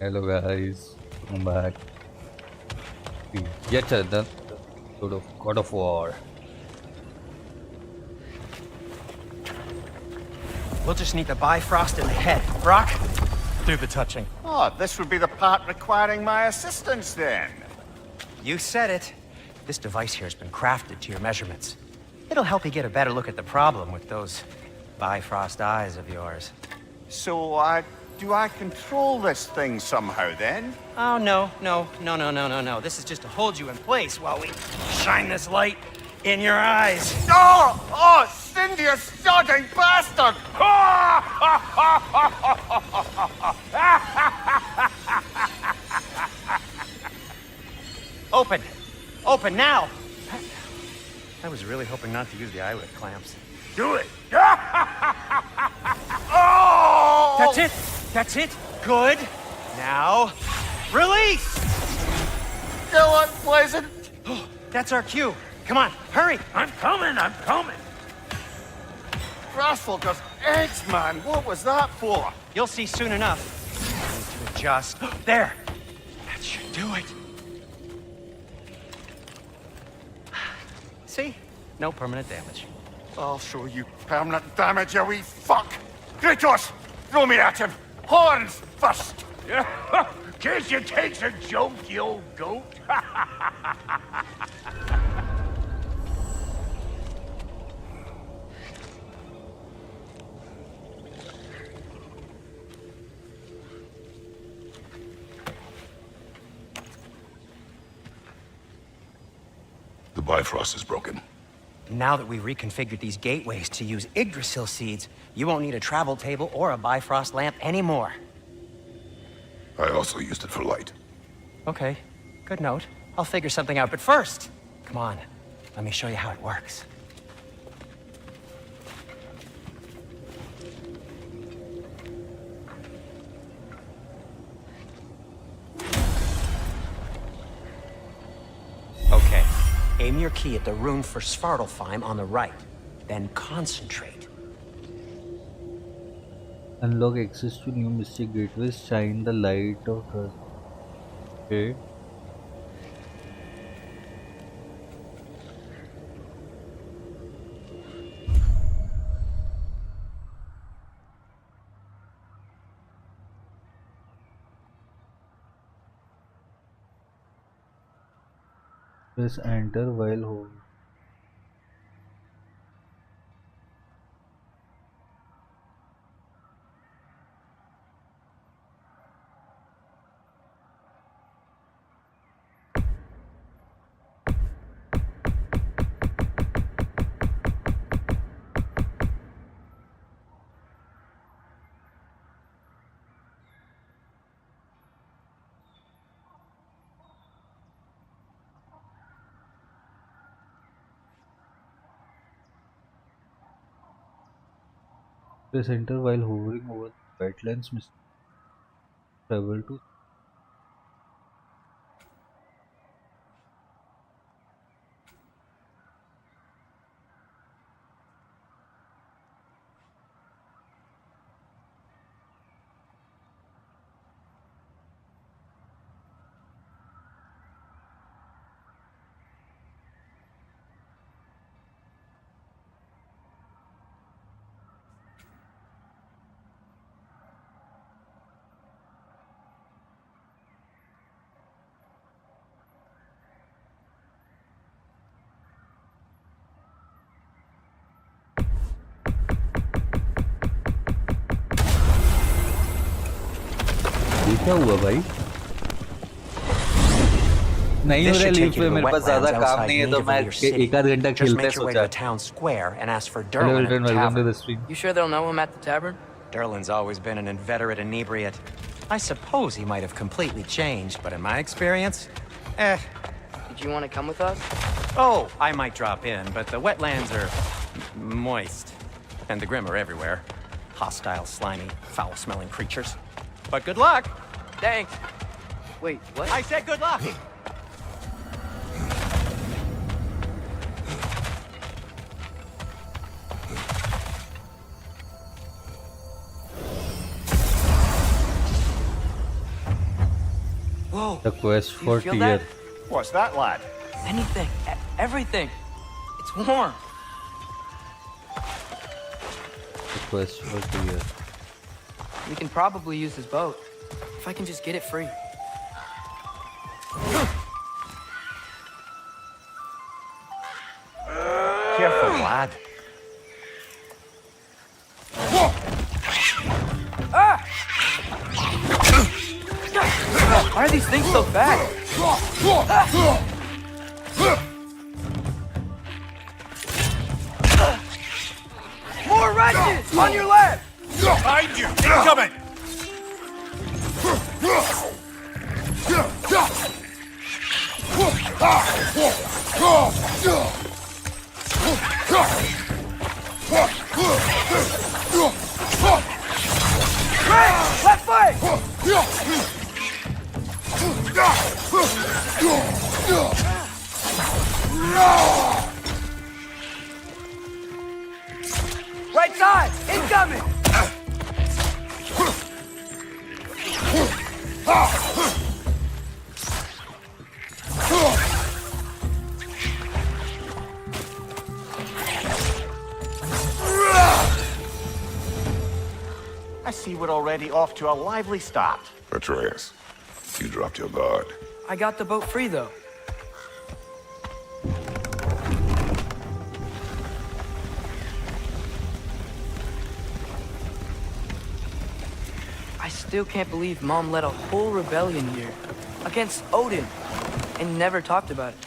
Hello guys, welcome back to yet another episode of God of War. We'll just need the Bifrost in the head. Brok, do the touching. Oh, this would be the part requiring my assistance then. You said it. This device here has been crafted to your measurements. It'll help you get a better look at the problem with those Bifrost eyes of yours. So, do I control this thing somehow then? Oh, no. This is just to hold you in place while we shine this light in your eyes. Oh! Oh, Sindri, you sodding bastard! Open! Open now! I was really hoping not to use the eyelid clamps. Do it! Oh! That's it! That's it! Good! Now, release! Still unpleasant. That's our cue. Come on, hurry! I'm coming! Grassful eggs, man. What was that for? You'll see soon enough. I need to adjust. There! That should do it. See? No permanent damage. I'll show you permanent damage, you wee fuck! Kratos! Throw me at him! Horns first! Guess you takes a joke, you old goat. The Bifrost is broken. Now that we've reconfigured these gateways to use Yggdrasil seeds, you won't need a travel table or a Bifrost lamp anymore. I also used it for light. Okay, good note. I'll figure something out, but first, come on, let me show you how it works. Okay, aim your key at the rune for Svartalfheim on the right, then concentrate. Unlock access to new mystic gateways, shine the light of the... Okay. Press enter while holding. Press enter while hovering over the wetlands. Travel to ये क्या हुआ भाई नहीं हो रहा leave पे मेरे पास ज्यादा काम नहीं है तो मैं एक आध घंटा खेलते सोचा Hello Elton, welcome to the stream. You sure they'll know him at the tavern? Derlin's always been an inveterate inebriate. I suppose he might have completely changed, but in my experience, Did you want to come with us? Oh, I might drop in, but the wetlands are moist. And the Grim are everywhere. Hostile, slimy, foul-smelling creatures. But good luck! Thanks. Wait, what? I said good luck! The quest You for feel tear. that? What's that, lad? Anything. Everything. It's warm. The quest for tear. We can probably use this boat. If I can just get it free. Careful, lad. Why are these things so fast? More wretches! On your left! Behind you! Incoming! Right! Left foot! Right side! Incoming! I see we're already off to a lively start. Atreus, you dropped your guard. I got the boat free, though. I still can't believe Mom led a whole rebellion here. Against Odin. And never talked about it.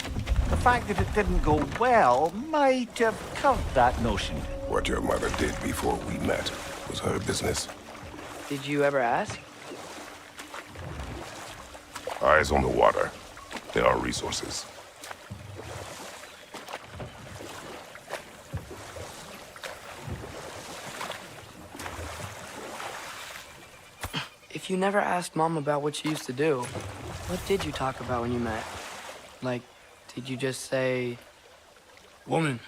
The fact that it didn't go well might have curved that notion. What your mother did before we met was her business. Did you ever ask? Eyes on the water. There are resources. If you never asked Mom about what she used to do, what did you talk about when you met? Like, did you just say, "Woman,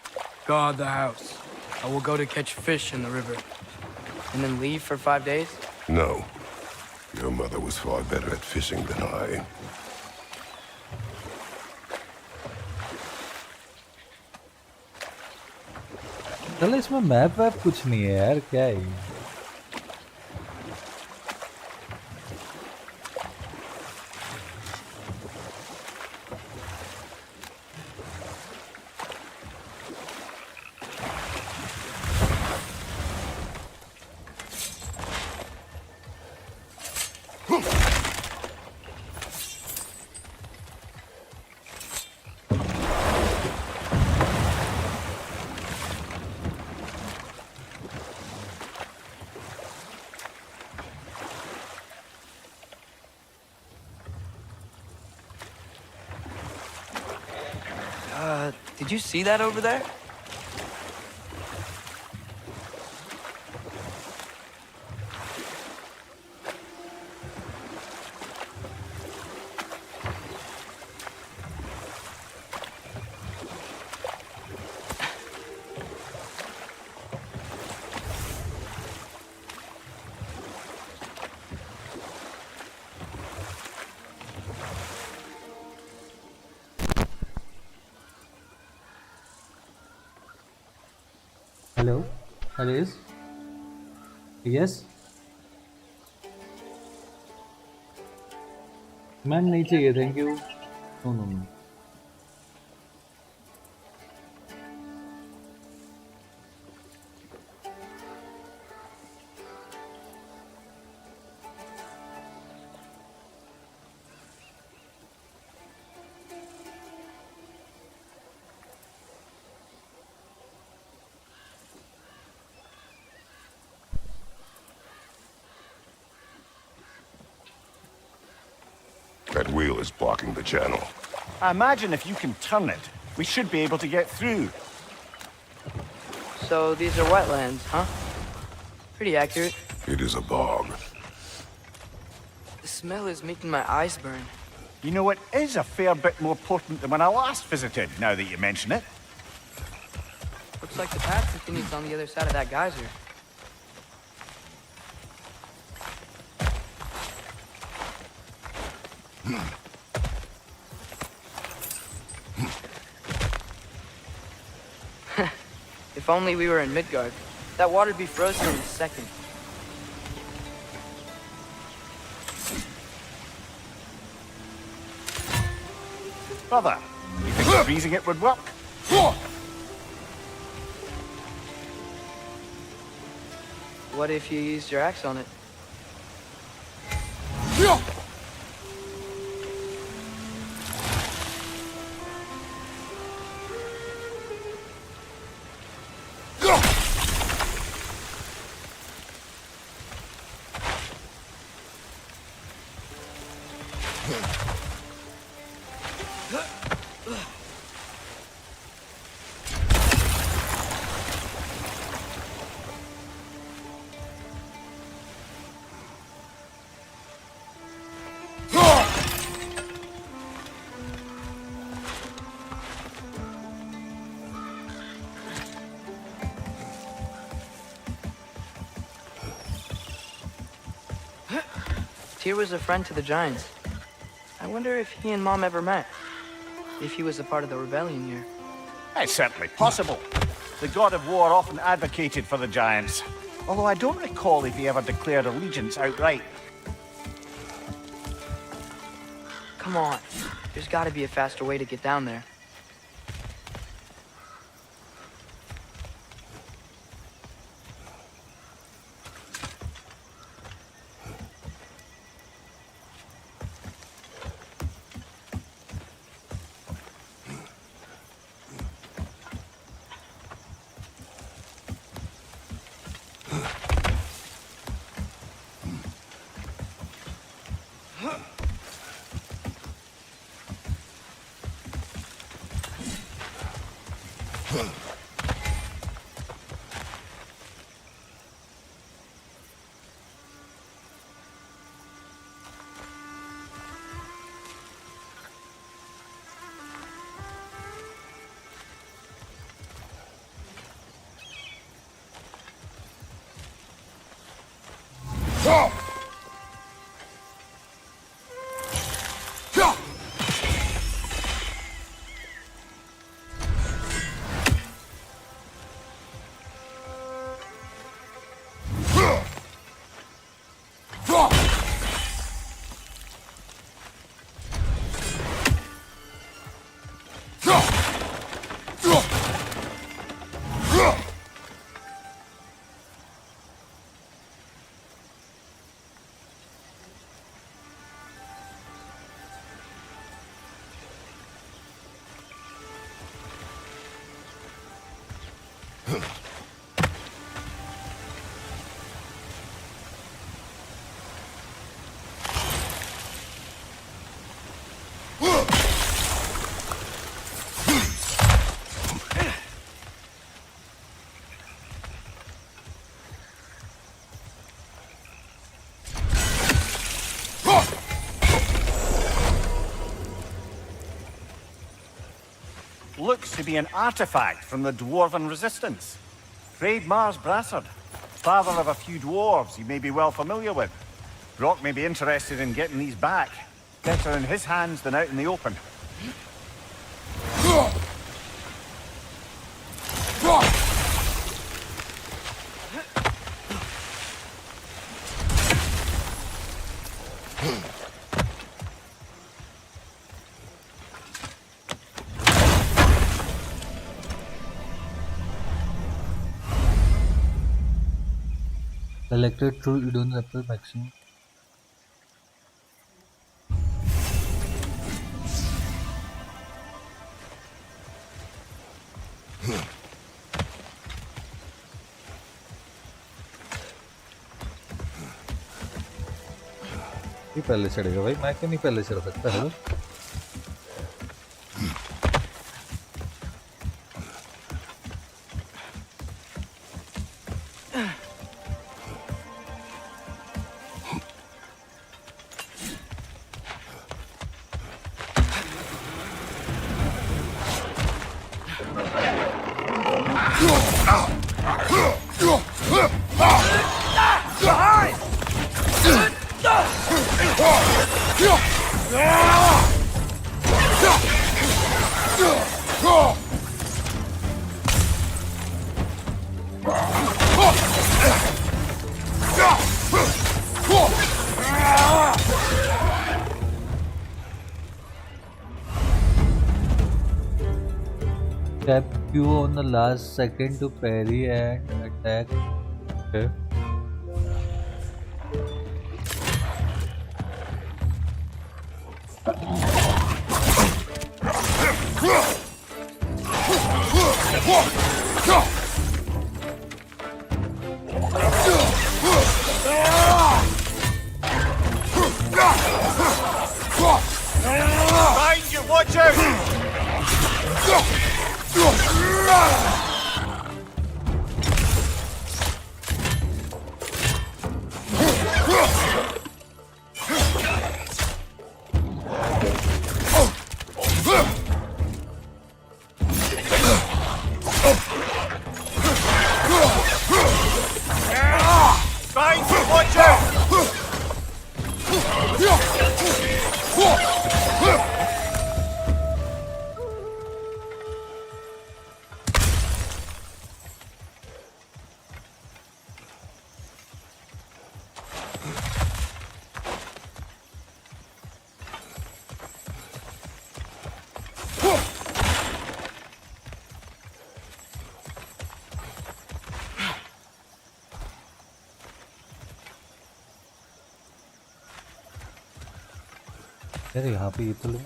guard the house. I will go to catch fish in the river," and then leave for 5 days? No. Your mother was far better at fishing than I. चल इसमें map वैप कुछ नहीं है यार, क्या है ये? Did you see that over there? Hello? Alice? Yes? Ma'am नहीं चाहिए, thank you. No no no. That wheel is blocking the channel. I imagine if you can turn it, we should be able to get through. So these are wetlands, huh? Pretty accurate. It is a bog. The smell is making my eyes burn. You know, it is a fair bit more potent than when I last visited, now that you mention it. Looks like the path continues on the other side of that geyser. If only we were in Midgard. That water'd be frozen in a second. Brother, you think freezing it would work? What if you used your axe on it? Tyr was a friend to the Giants. I wonder if he and Mom ever met. If he was a part of the rebellion here. It's certainly possible. The god of war often advocated for the Giants. Although I don't recall if he ever declared allegiance outright. Come on. There's gotta be a faster way to get down there. Looks to be an artifact from the Dwarven Resistance. Freyed Mars Brassard, father of a few dwarves you may be well familiar with. Brok may be interested in getting these back. Better in his hands than out in the open. Selected through you don't have to maximum. ये पहले चढ़ेगा भाई मैं क्यों नहीं पहले चढ़ सकता है Tap Q on the last second to parry and attack. Okay. Behind you, watch out! Behind you, watch out! अरे यहाँ पे ये तो लो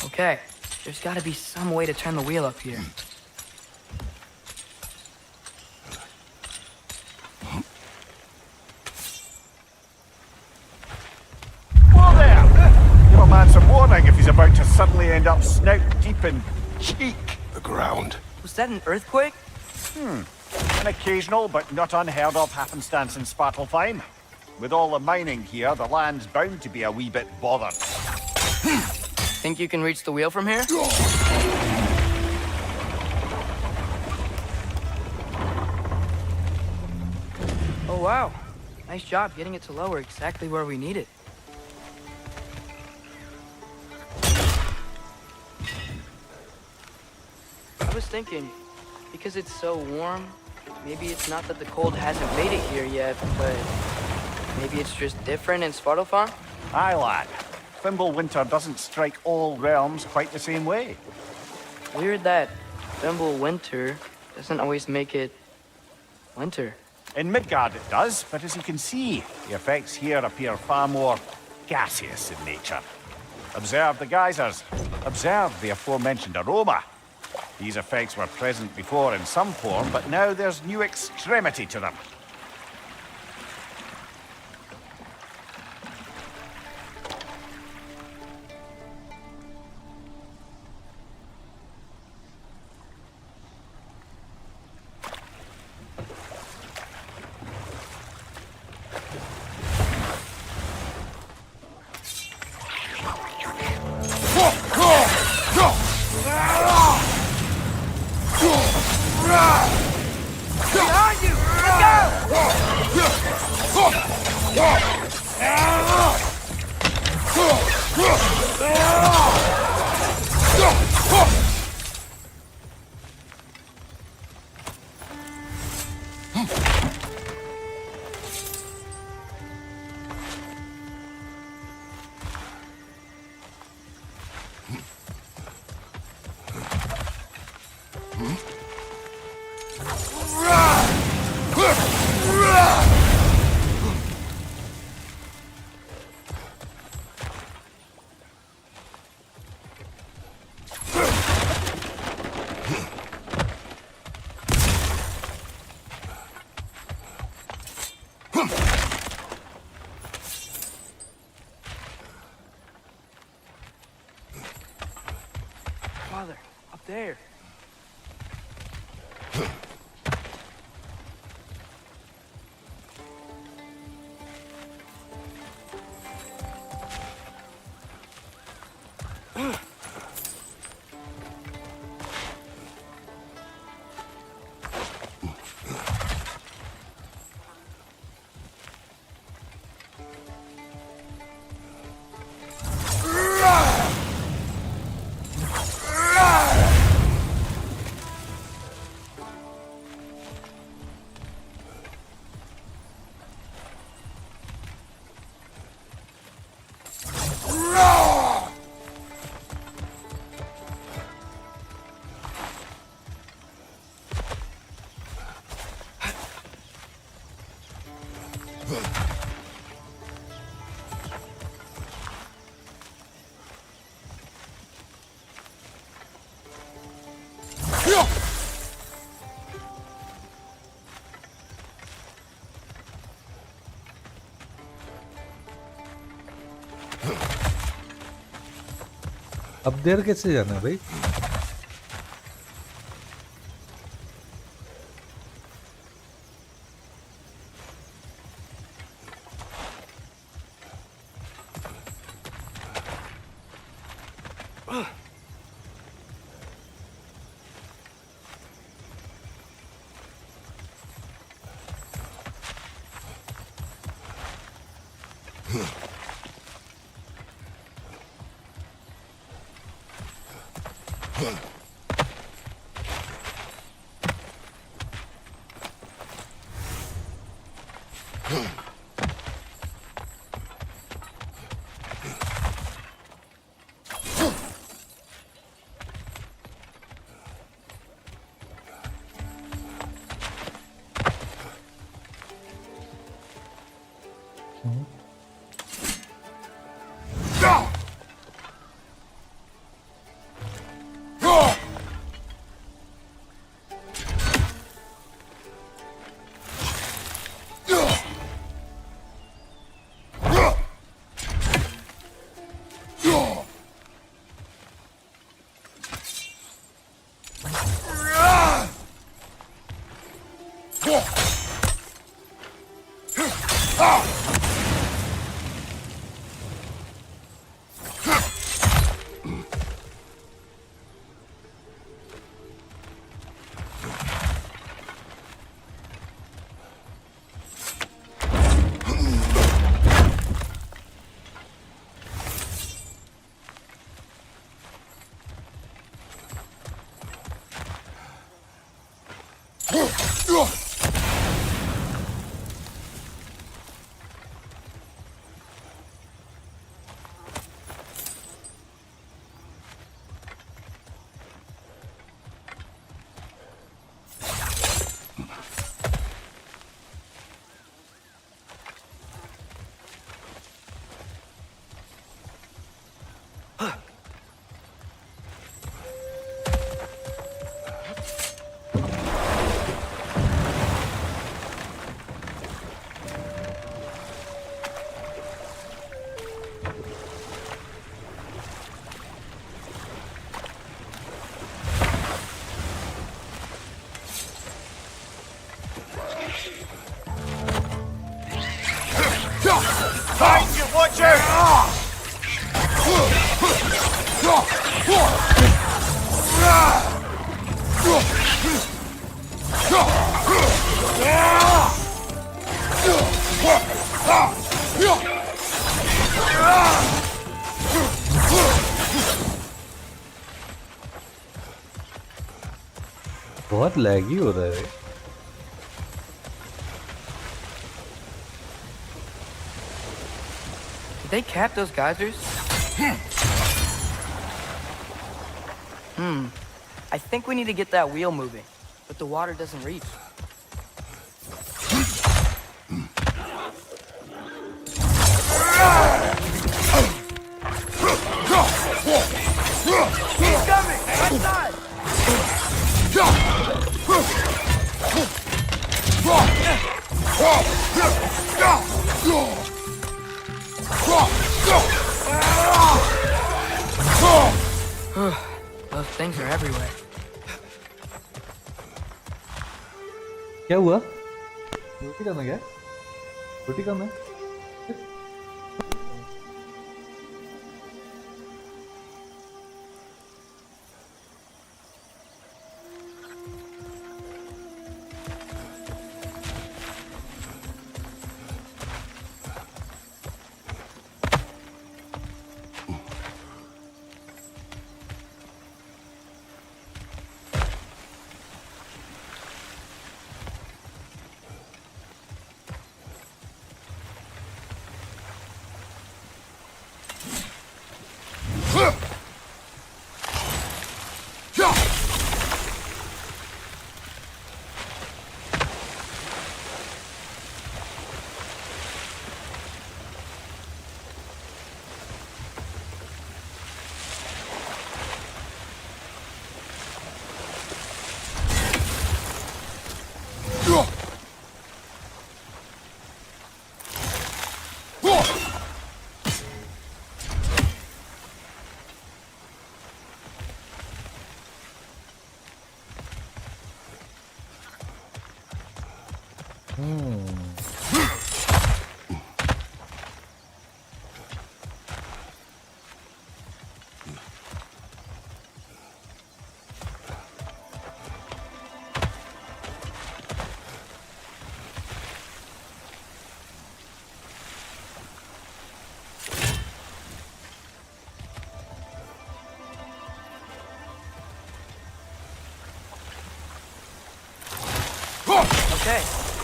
Okay, there's gotta be some way to turn the wheel up here. Whoa there! Give a man some warning if he's about to suddenly end up snout deep in cheek. The ground. Was that an earthquake? An occasional but not unheard of happenstance in Svartalfheim. With all the mining here, the land's bound to be a wee bit bothered. Think you can reach the wheel from here? Oh wow, nice job getting it to lower exactly where we need it. I was thinking, because it's so warm, maybe it's not that the cold hasn't made it here yet, but maybe it's just different in Svartalfheim? Aye, lad. Thimble winter doesn't strike all realms quite the same way. Weird that Thimble winter doesn't always make it winter. In Midgard it does, but as you can see, the effects here appear far more gaseous in nature. Observe the geysers. Observe the aforementioned aroma. These effects were present before in some form, but now there's new extremity to them. Father, up there. अब देर कैसे जाना है भाई? Thankyou, watch out! बहुत लैगी हो रहा है। Did they cap those geysers? I think we need to get that wheel moving, but the water doesn't reach. He's coming! Outside! Those things are everywhere. क्या हुआ? रोटी कम है क्या? रोटी कम है? Okay,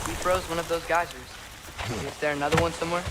we froze one of those geysers. Is there another one somewhere?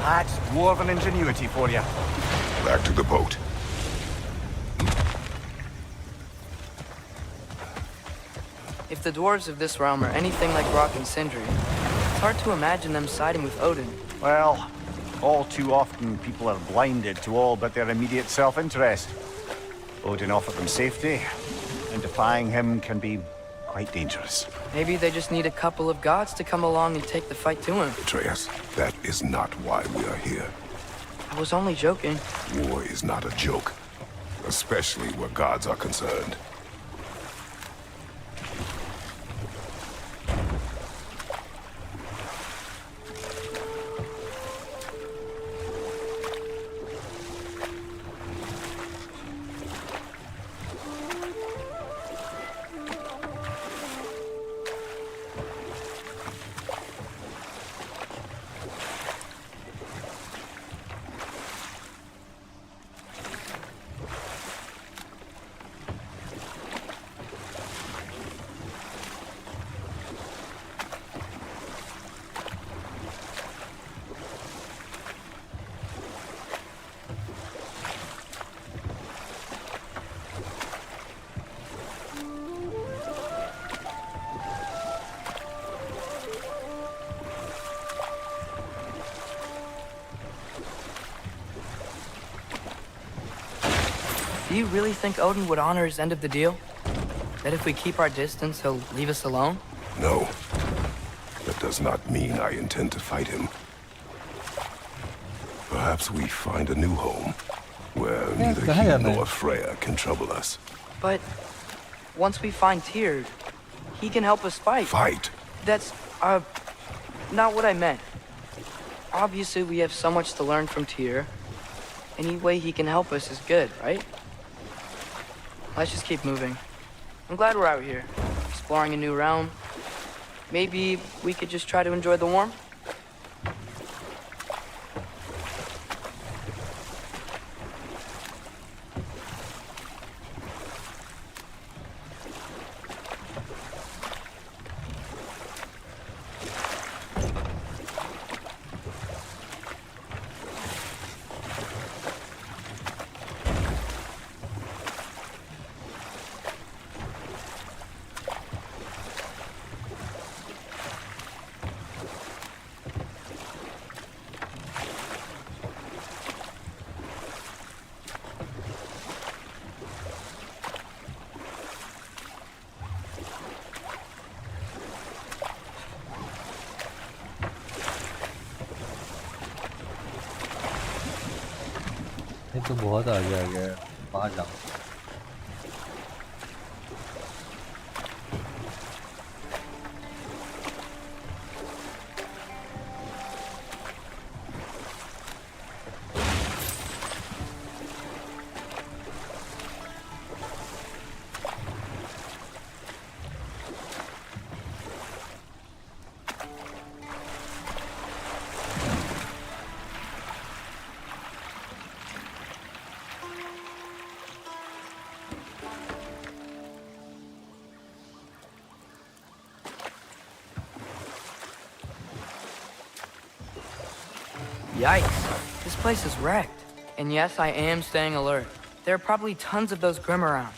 That's dwarven ingenuity for you. Back to the boat. If the dwarves of this realm are anything like Brok and Sindri, it's hard to imagine them siding with Odin. Well, all too often people are blinded to all but their immediate self-interest. Odin offered them safety, and defying him can be quite dangerous. Maybe they just need a couple of gods to come along and take the fight to him. Atreus, that is not why we are here. I was only joking. War is not a joke, especially where gods are concerned. Do you really think Odin would honor his end of the deal? That if we keep our distance, he'll leave us alone? No. That does not mean I intend to fight him. Perhaps we find a new home, where neither he nor Freya can trouble us. But once we find Tyr, he can help us fight. Fight? That's, not what I meant. Obviously, we have so much to learn from Tyr. Any way he can help us is good, right? Let's just keep moving. I'm glad we're out here, exploring a new realm. Maybe we could just try to enjoy the warmth? ये तो बहुत आगे आ गया है, बाहर जाओ। Yikes, this place is wrecked. And yes, I am staying alert. There are probably tons of those Grim around.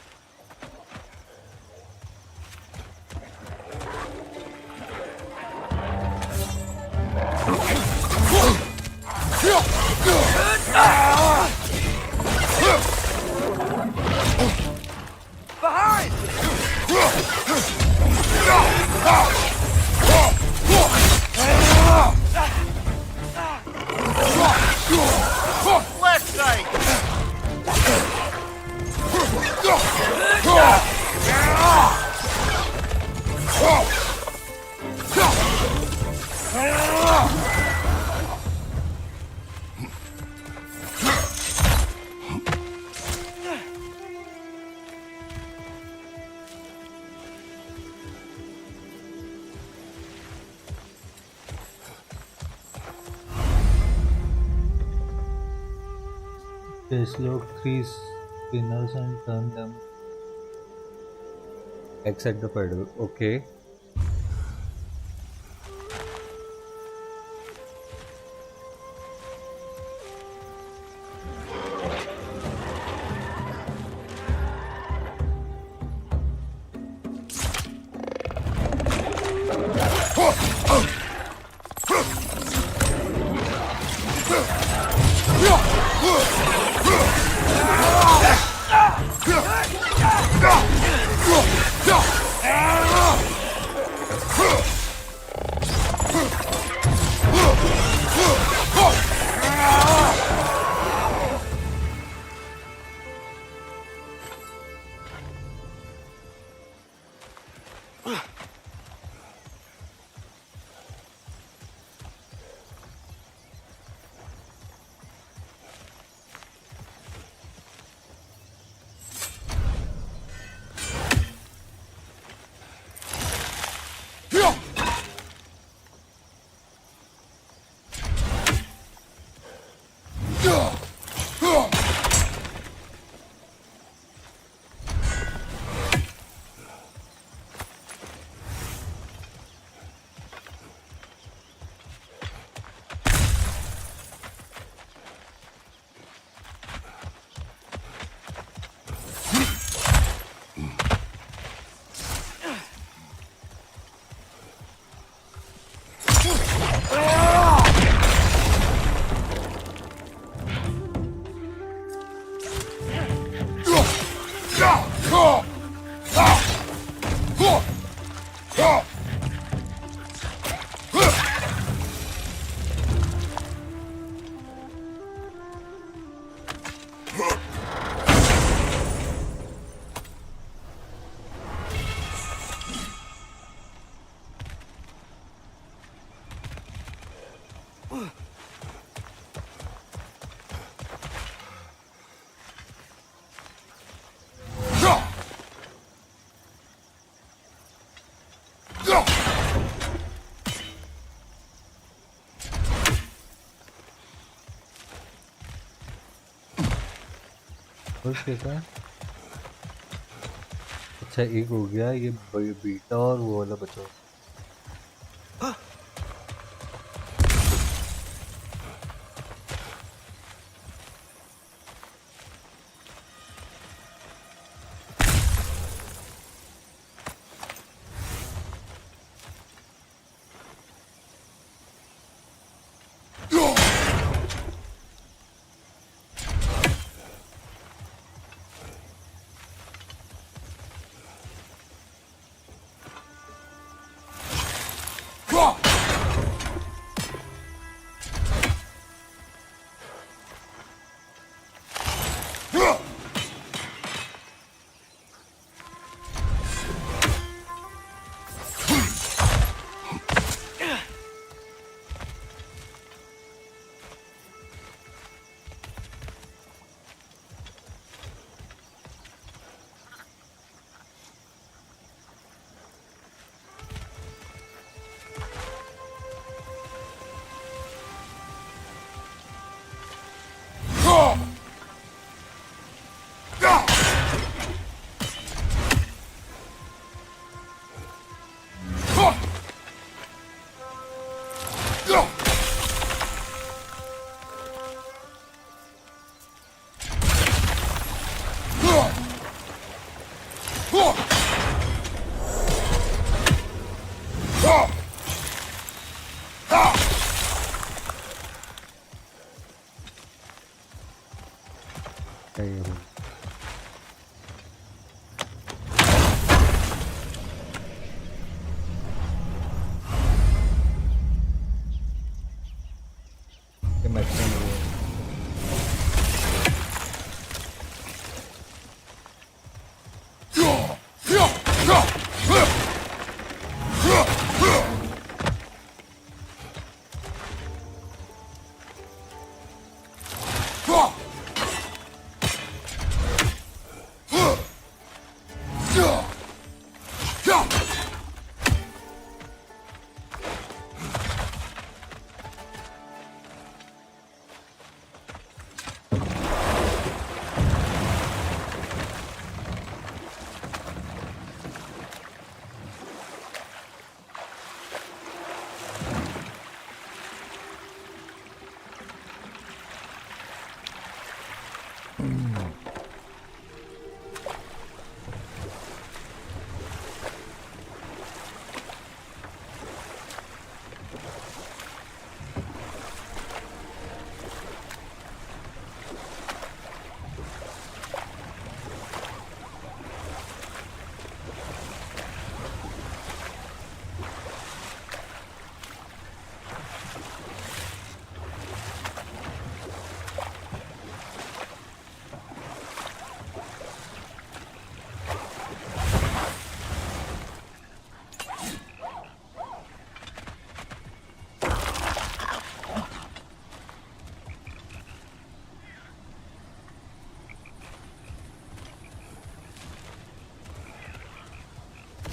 Behind! Left side! Dislocate 3 spinners and turn them. Exit the pedal. Okay. बस कैसा है? अच्छा एक हो गया ये beta और वो वाला बचा।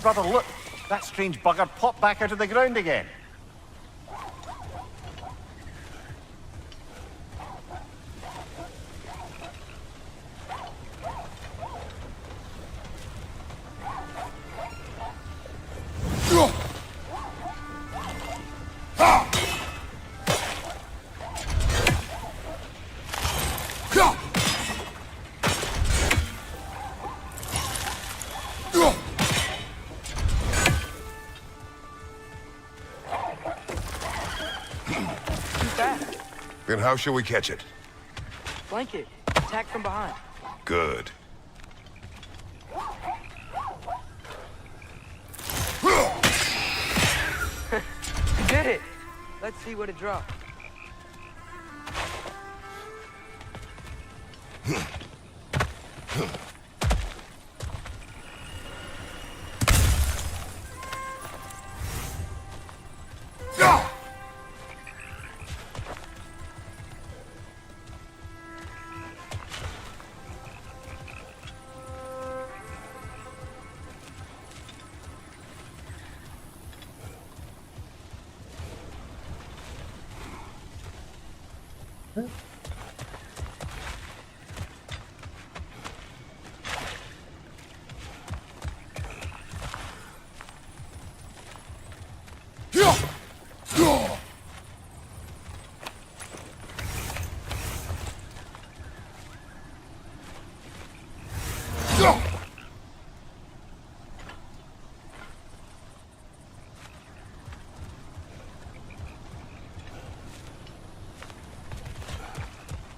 Brother, look! That strange bugger popped back out of the ground again. Then how shall we catch it? Flank it. Attack from behind. Good. You did it! Let's see what it dropped.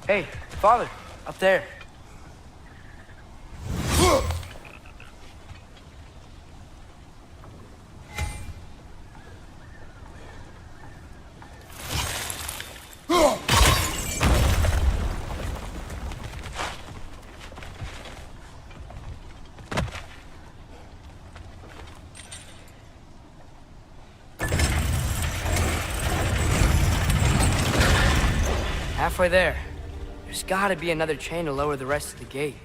Hey, Father, up there. Halfway there. There's gotta be another chain to lower the rest of the gate.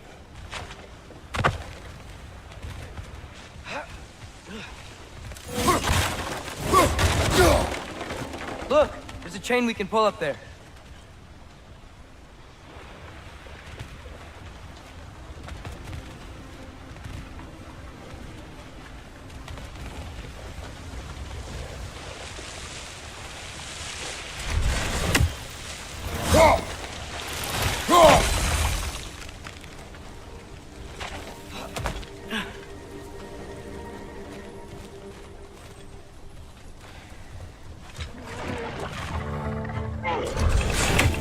Look! There's a chain we can pull up there.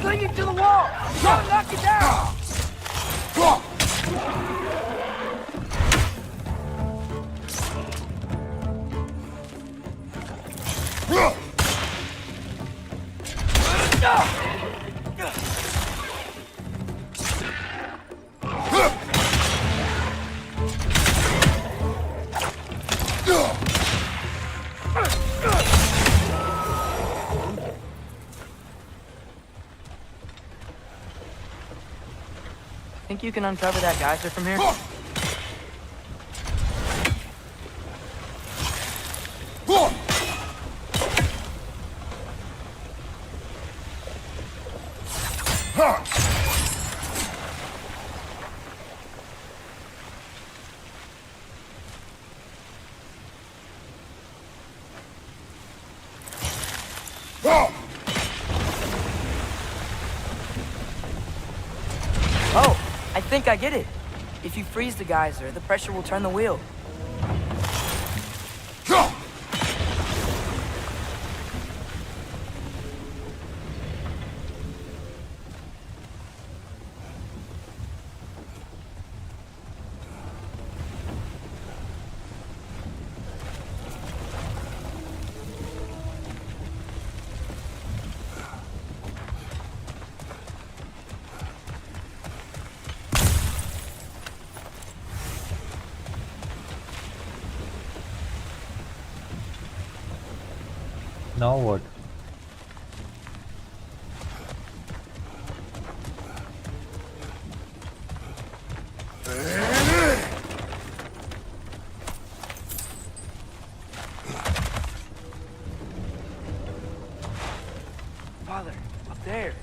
Cling it to the wall! Try to knock it down! Think you can uncover that geyser from here? Oh, I think I get it. If you freeze the geyser, the pressure will turn the wheel. Now what? Father, up there.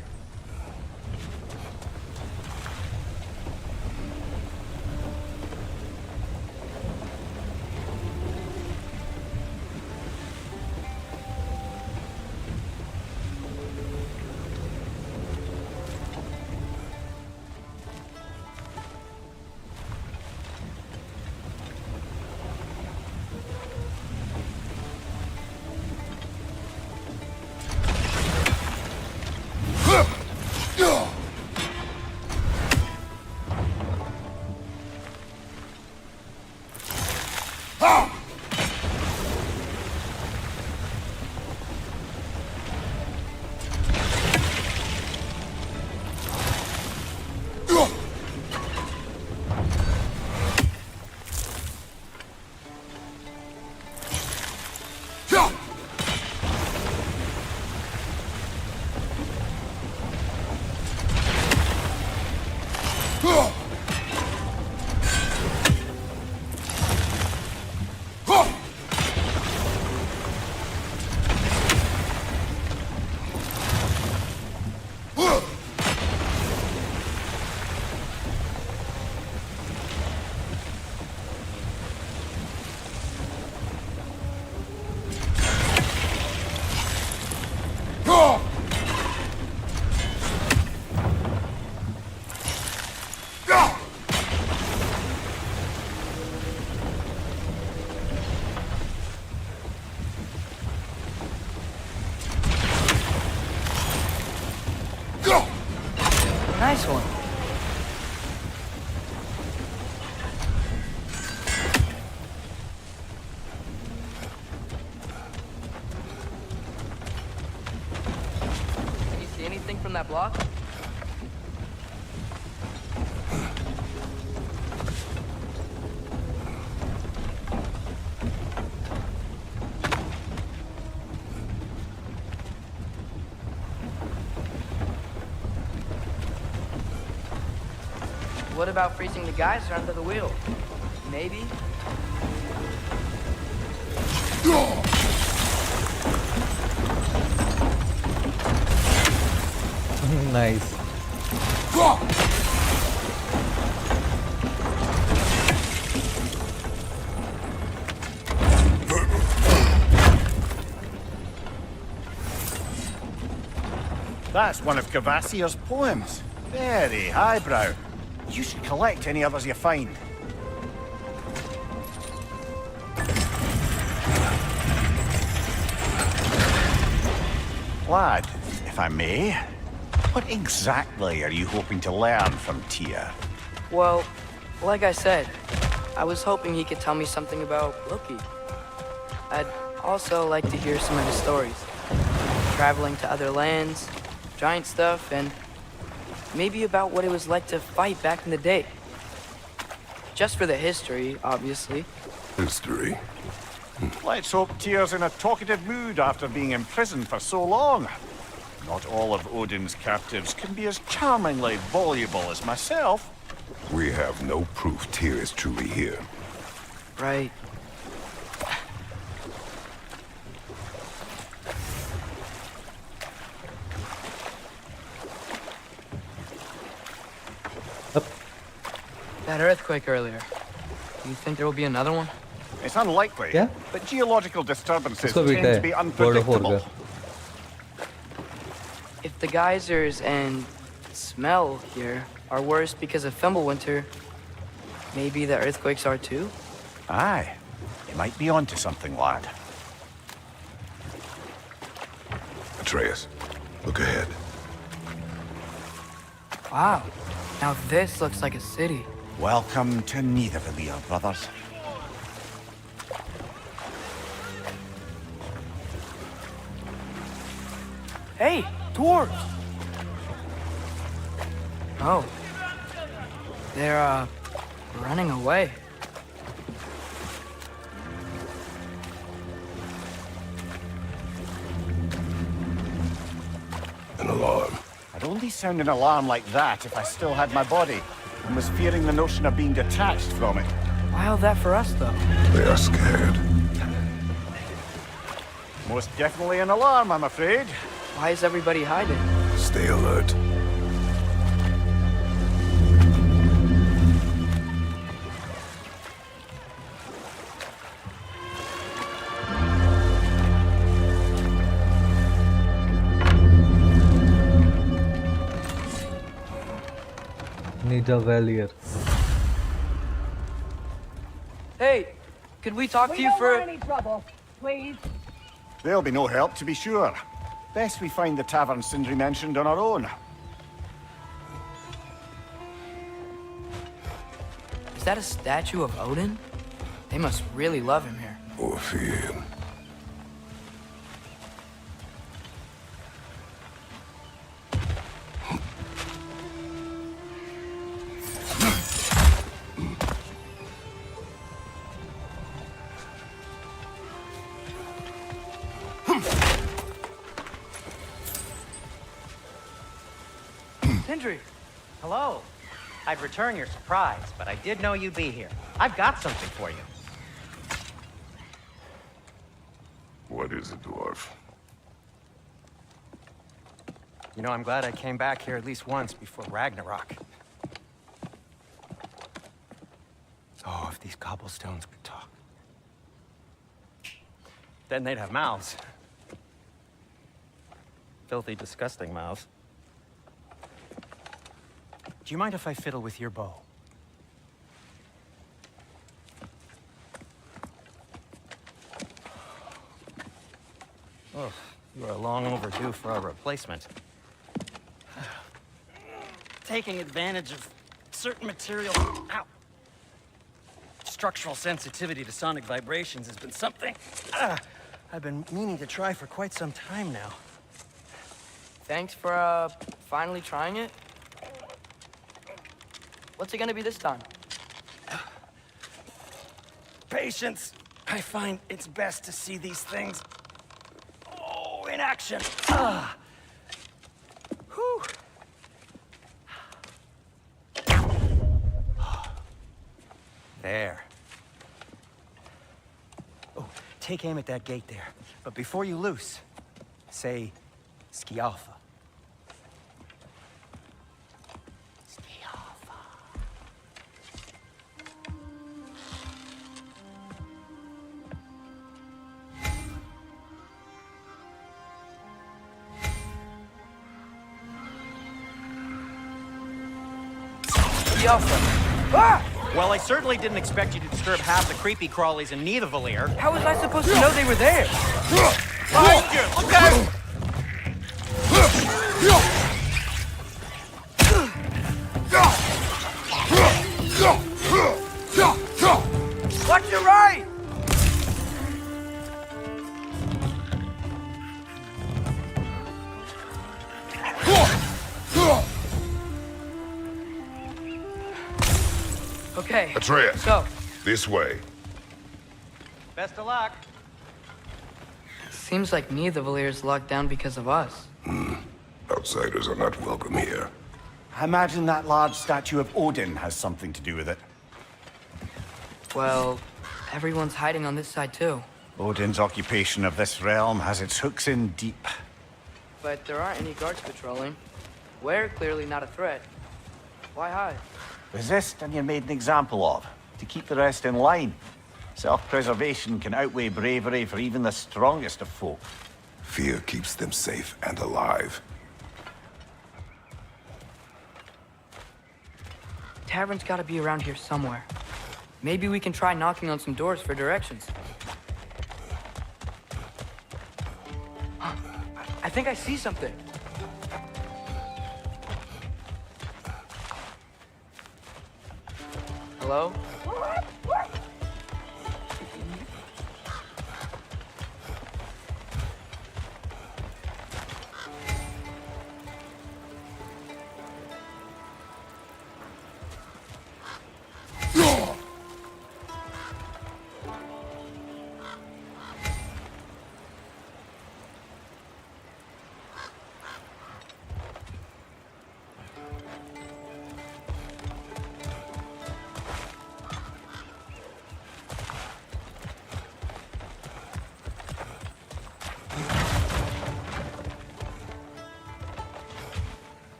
Nice one. Can you see anything from that block? What about freezing the geyser under the wheel? Maybe? Nice. That's one of Cavassier's poems. Very highbrow. You should collect any others you find. Lad, if I may, what exactly are you hoping to learn from Tia? Well, like I said, I was hoping he could tell me something about Loki. I'd also like to hear some of his stories. Traveling to other lands, giant stuff, and maybe about what it was like to fight back in the day. Just for the history, obviously. History. Let's hope Tia's in a talkative mood after being imprisoned for so long. Not all of Odin's captives can be as charmingly voluble as myself. We have no proof Tyr is truly here. Right. That earthquake earlier. Do you think there will be another one? It's unlikely, Yeah? but geological disturbances इसको भी tend to be God of War unpredictable. का. If the geysers and smell here are worse because of Fimbulwinter, maybe the earthquakes are too? Aye, you might be onto something, lad. Atreus, look ahead. Wow. Now this looks like a city. Welcome to Nidavellir, brothers. Hey, dwarves! Oh. They're, running away. An alarm. I'd only sound an alarm like that if I still had my body, and was fearing the notion of being detached from it. Why all that for us, though? They are scared. Most definitely an alarm, I'm afraid. Why is everybody hiding? Stay alert. Nidavellir. Hey, could we talk to you don't for... want any trouble, please. There'll be no help, to be sure. Best we find the tavern Sindri mentioned on our own. Is that a statue of Odin? They must really love him here. Or fear him. Sindri! Hello. I'd return your surprise, but I did know you'd be here. I've got something for you. What is it, dwarf? You know, I'm glad I came back here at least once before Ragnarok. Oh, if these cobblestones could talk. Then they'd have mouths. Filthy, disgusting mouths. Do you mind if I fiddle with your bow? Oh, you are long overdue for a replacement. taking advantage of certain material. Ow. Structural sensitivity to sonic vibrations has been something I've been meaning to try for quite some time now. Thanks for, finally trying it. What's it gonna be this time? Patience. I find it's best to see these things, in action. Whew. There. Oh, take aim at that gate there. But before you loose, say, ski alpha. Ski alpha. Ski alpha. Ah! Well, I certainly didn't expect you to disturb half the creepy crawlies in Nidavellir. How was I supposed to know they were there? Behind you! Look out! Watch your right! Okay. Atreus, So, this way. Best of luck. seems like Nidavellir's locked down because of us. Outsiders are not welcome here. I imagine that large statue of Odin has something to do with it. Well, everyone's hiding on this side too. Odin's occupation of this realm has its hooks in deep. But there aren't any guards patrolling. We're clearly not a threat. Why hide? Resist and you're made an example of, to keep the rest in line. Self-preservation can outweigh bravery for even the strongest of folk. Fear keeps them safe and alive. Tavern's gotta be around here somewhere. Maybe we can try knocking on some doors for directions. I think I see something. Hello?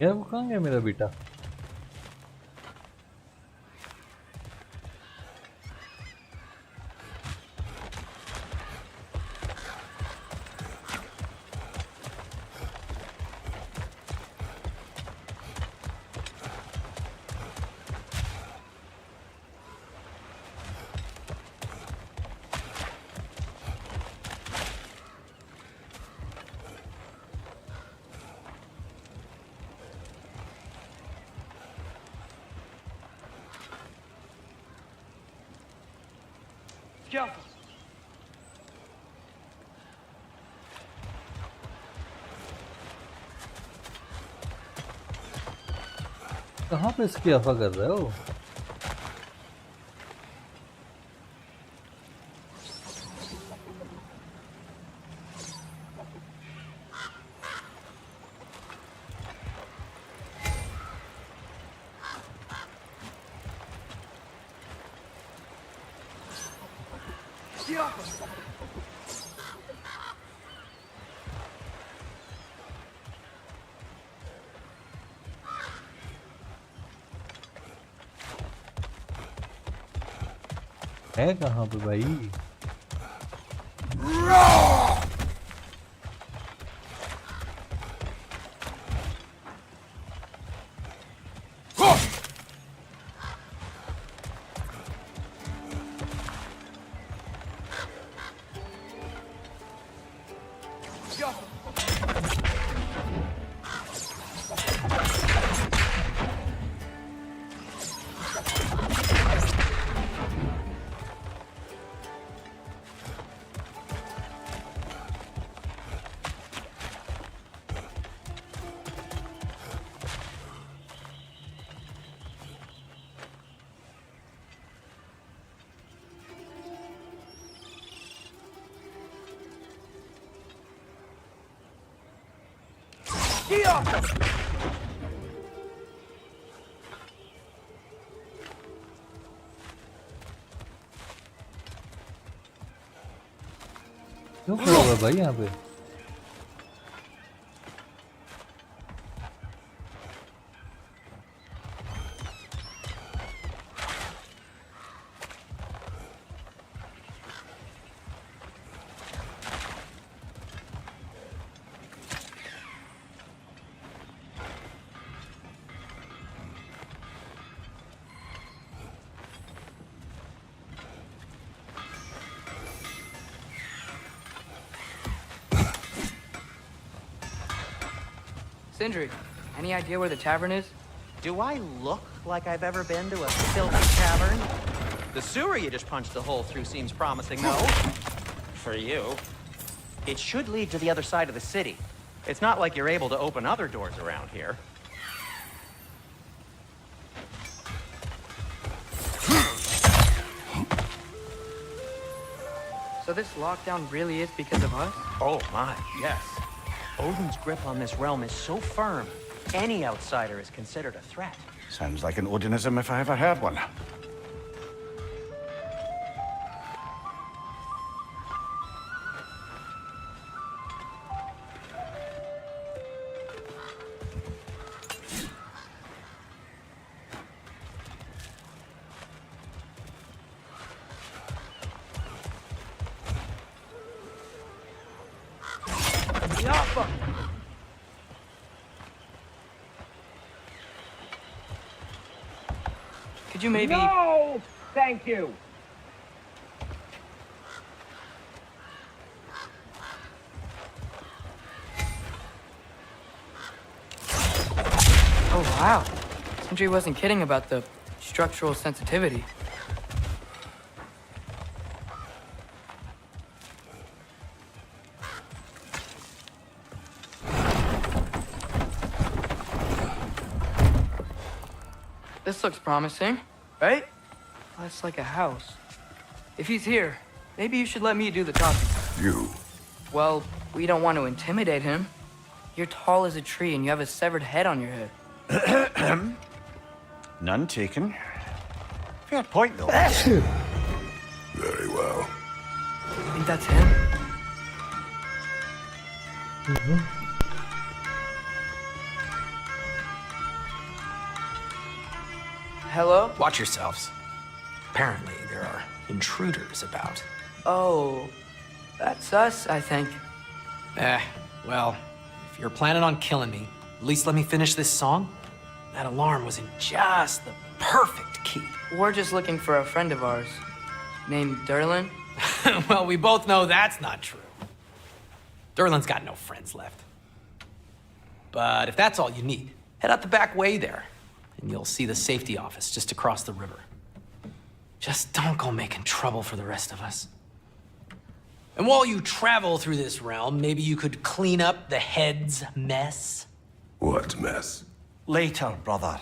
यार वो कहाँ गया मेरा बेटा? कहाँ पे इसकी अफा कर रहे हो? है कहाँ पे भाई? क्यों खड़ा हुआ है भाई यहाँ पे? Sindri, any idea where the tavern is? Do I look like I've ever been to a filthy tavern? The sewer you just punched the hole through seems promising, though. For you. It should lead to the other side of the city. It's not like you're able to open other doors around here. So this lockdown really is because of us? Oh my, yes. Odin's grip on this realm is so firm, any outsider is considered a threat. Sounds like an Odinism if I ever heard one. Could you maybe... No! Thank you. Oh, wow. Sindri wasn't kidding about the structural sensitivity. This looks promising, right? That's like a house. If he's here, maybe you should let me do the talking. You. Well, we don't want to intimidate him. You're tall as a tree and you have a severed head on your head. None taken. Fair point, though. Very well. You think that's him? Hello? Watch yourselves. Apparently, there are intruders about. Oh, that's us, I think. Well, if you're planning on killing me, at least let me finish this song. That alarm was in just the perfect key. We're just looking for a friend of ours named Durlin. Well, we both know that's not true. Durlin's got no friends left. But if that's all you need, head out the back way there, and you'll see the safety office just across the river. Just don't go making trouble for the rest of us. And while you travel through this realm, maybe you could clean up the head's mess? What mess? Later, brother.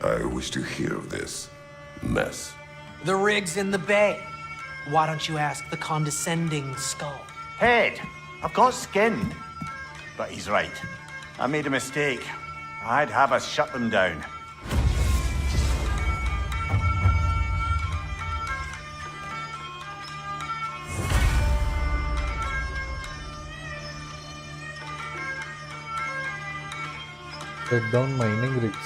I wish to hear of this mess. The rig's in the bay. Why don't you ask the condescending skull? Head, I've got skin. But he's right. I made a mistake. I'd have us shut them down. Shut down mining rigs.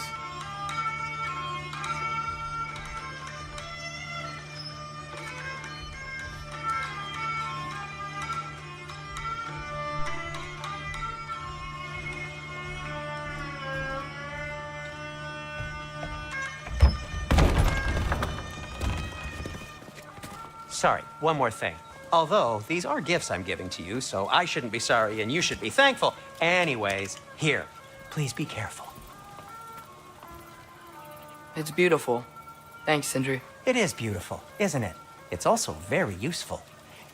Sorry, one more thing. Although, these are gifts I'm giving to you, so I shouldn't be sorry and you should be thankful. Anyways, here, please be careful. It's beautiful. Thanks, Sindri. It is beautiful, isn't it? It's also very useful.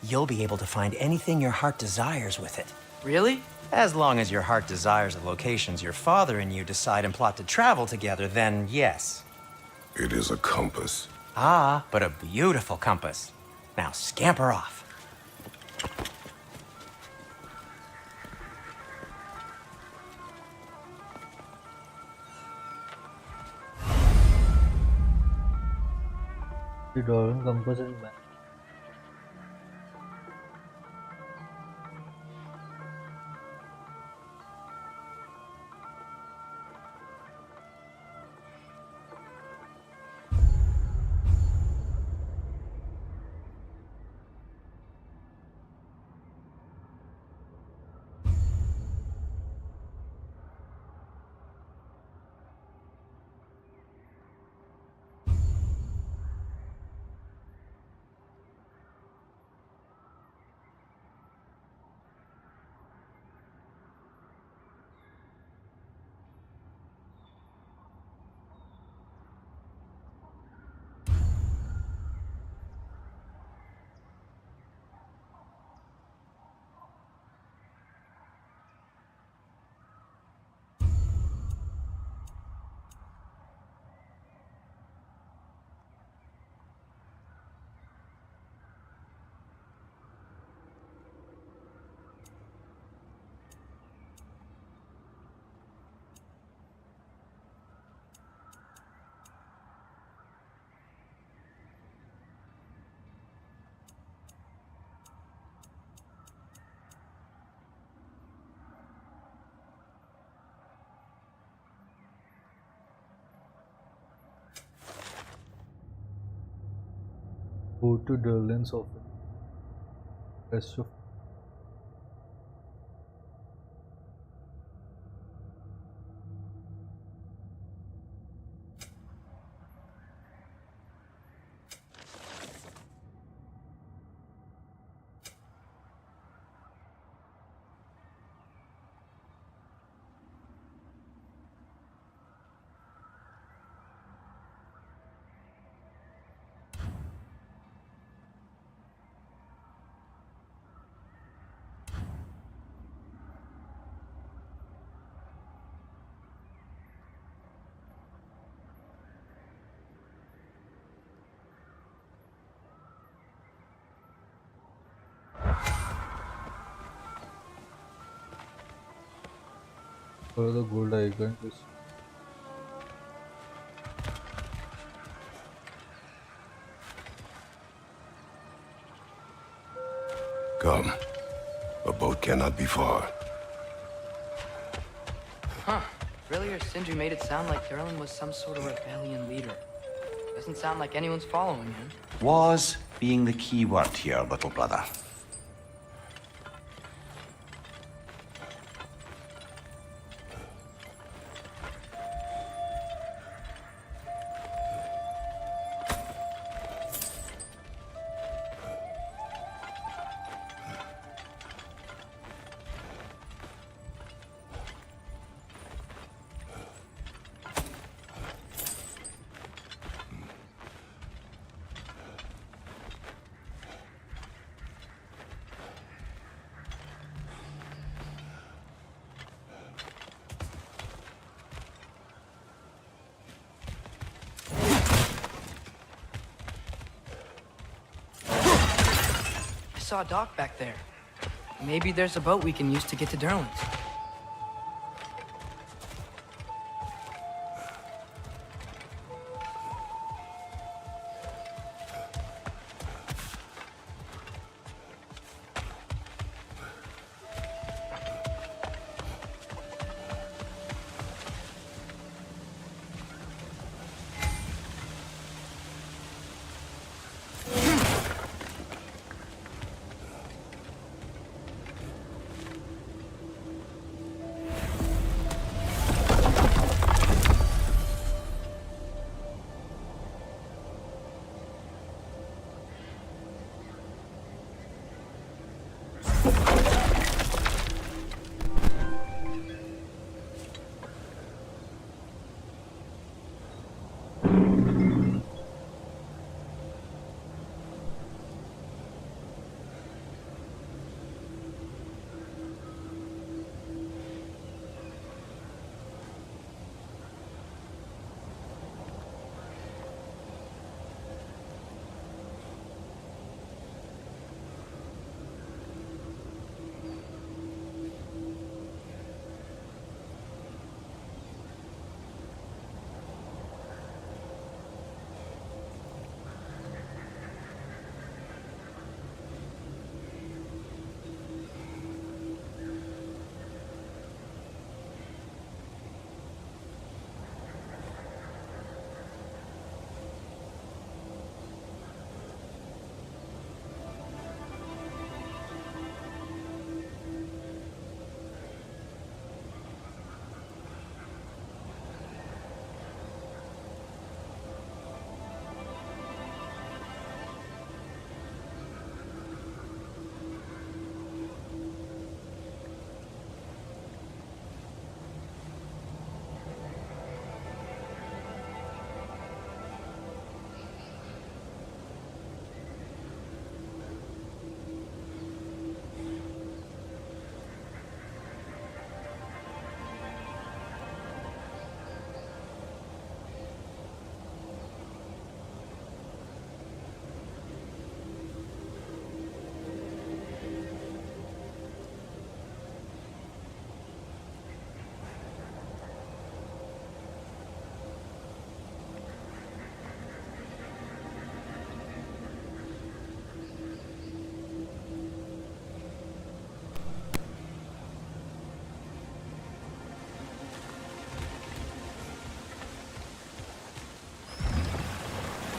You'll be able to find anything your heart desires with it. Really? As long as your heart desires the locations your father and you decide and plot to travel together, then yes. It is a compass. Ah, but a beautiful compass. Now scamper off. The Doran compass and map. Go to Derlin's office. Rest of follow the gold icon to Come. A boat cannot be far. Huh. Earlier, Sindri made it sound like Derlin was some sort of rebellion leader. Doesn't sound like anyone's following him. Was being the key word here, little brother. I saw a dock back there. Maybe there's a boat we can use to get to Derlin's.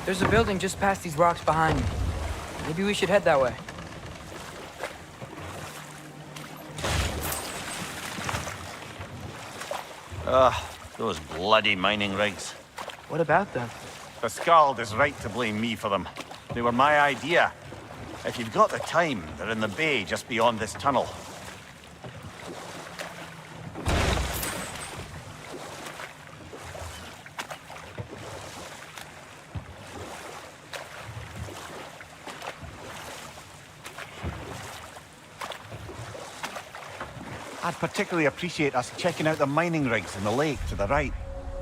There's a building just past these rocks behind me. Maybe we should head that way. Those bloody mining rigs. What about them? The Skald is right to blame me for them. They were my idea. If you've got the time, they're in the bay just beyond this tunnel. I'd particularly appreciate us checking out the mining rigs in the lake to the right.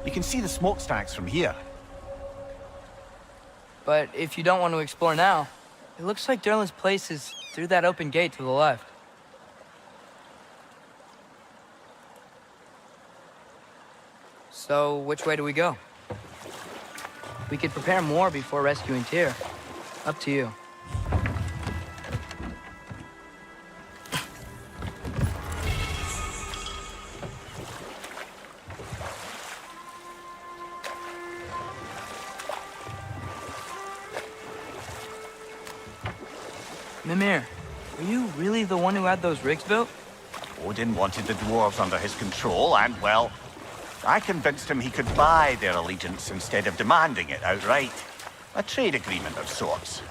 You can see the smokestacks from here. But if you don't want to explore now, it looks like Derlin's place is through that open gate to the left. So, which way do we go? We could prepare more before rescuing Tyr. Up to you. Mimir, were you really the one who had those rigs built? Odin wanted the dwarves under his control, and, well, I convinced him he could buy their allegiance instead of demanding it outright. A trade agreement of sorts.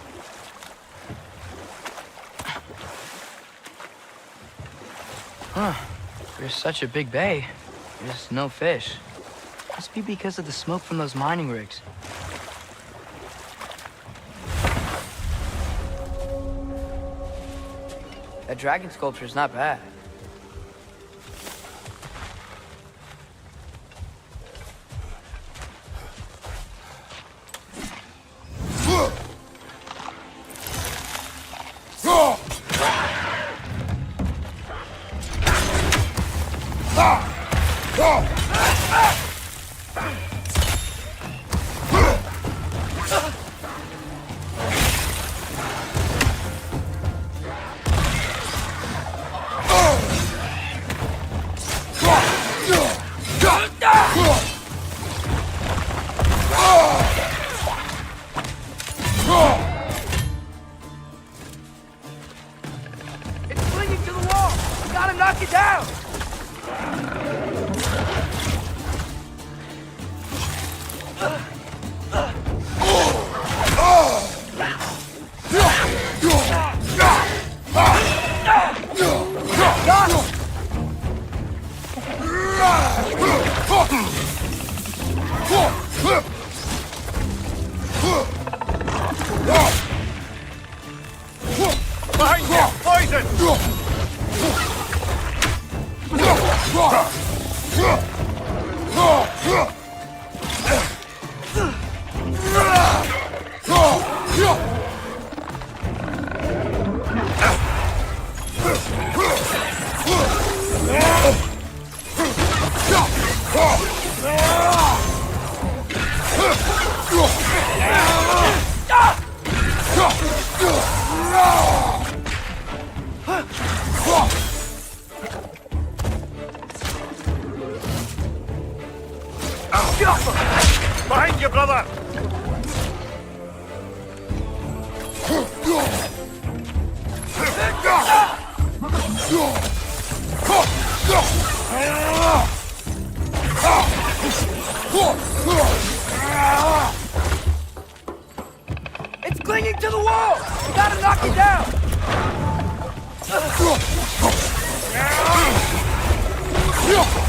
Huh. There's such a big bay. There's no fish. Must be because of the smoke from those mining rigs. That dragon sculpture's not bad. Behind you, brother! It's clinging to the wall! You gotta knock it down!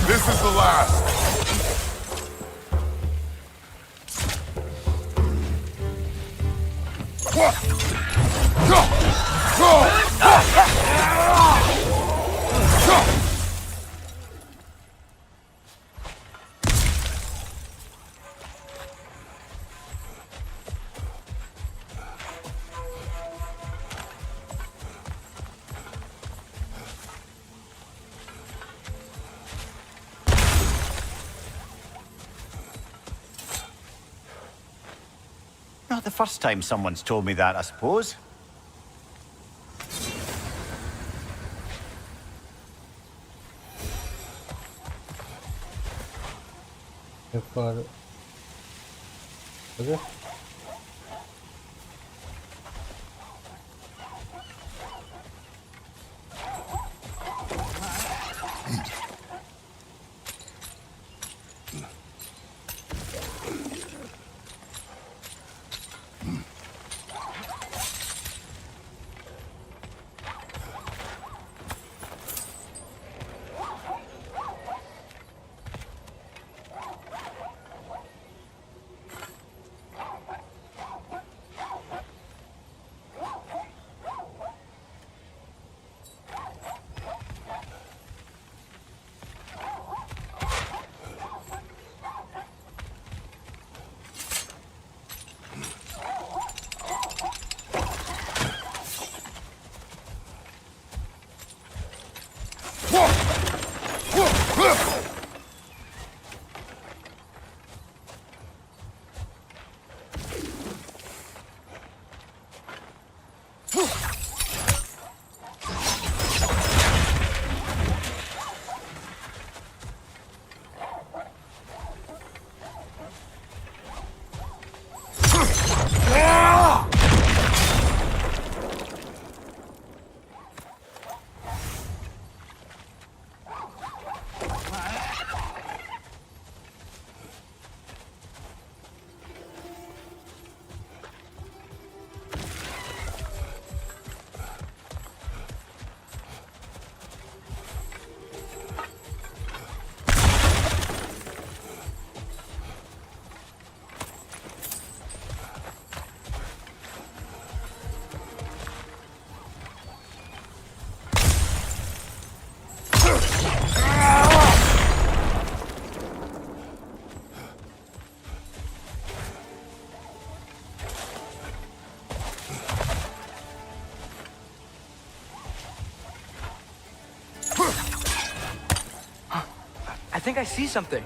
This is the last. Not the first time someone's told me that, I suppose. Okay. I think I see something.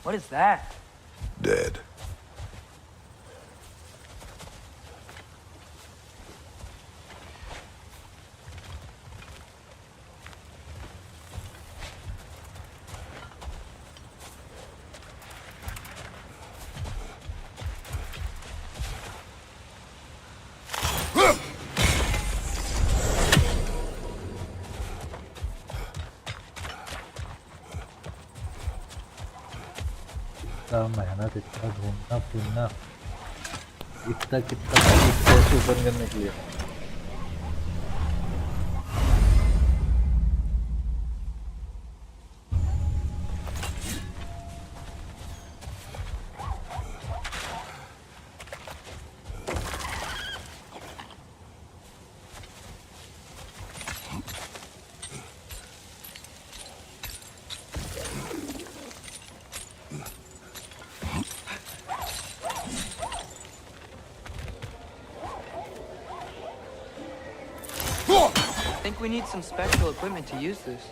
What is that? Dead. मेहनत इतना घूमना फिरना इतना कितना open करने के लिए think we need some special equipment to use this.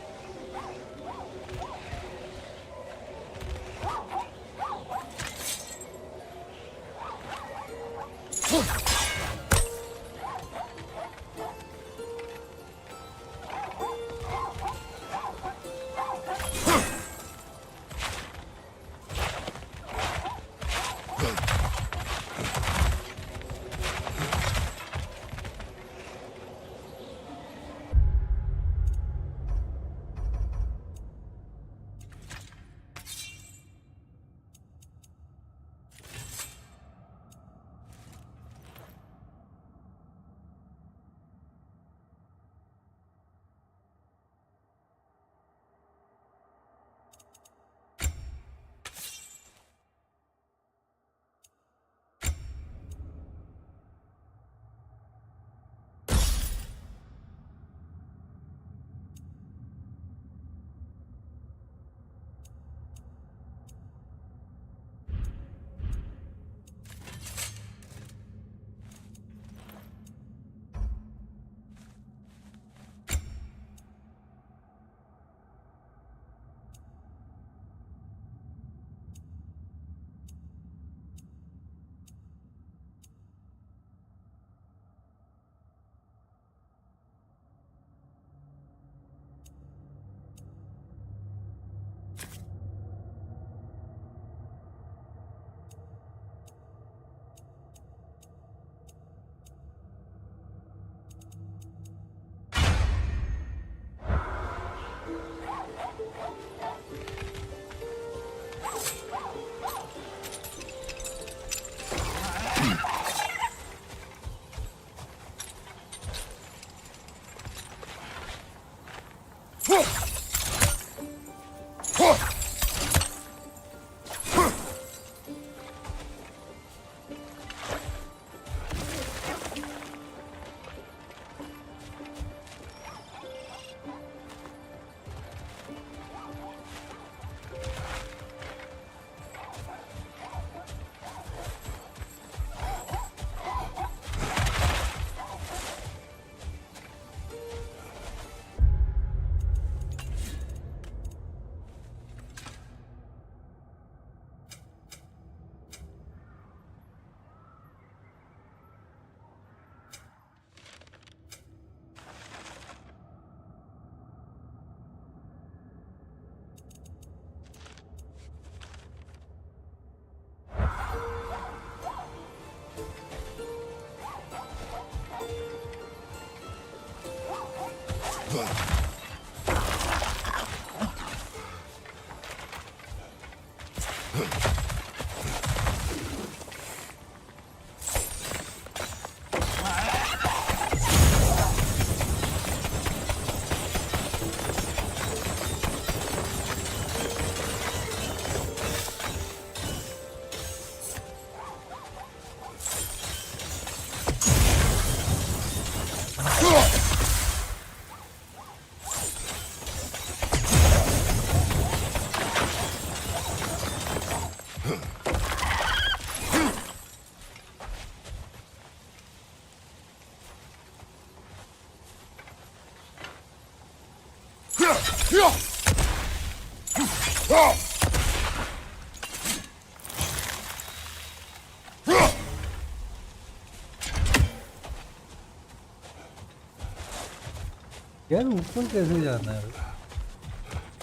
यार ऊपर कैसे जाना है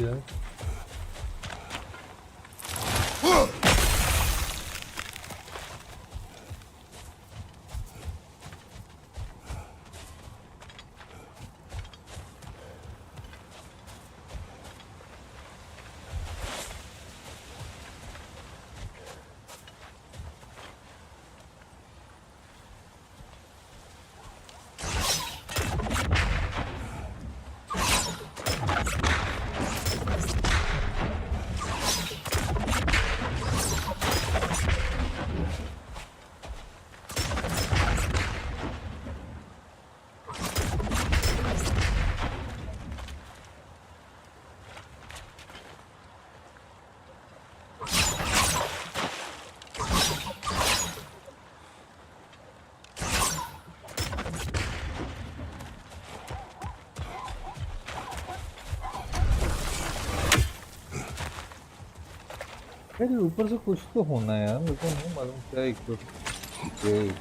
यार? यार ऊपर से कुछ तो होना है यार, मेरे को नहीं मालूम क्या एक तो ये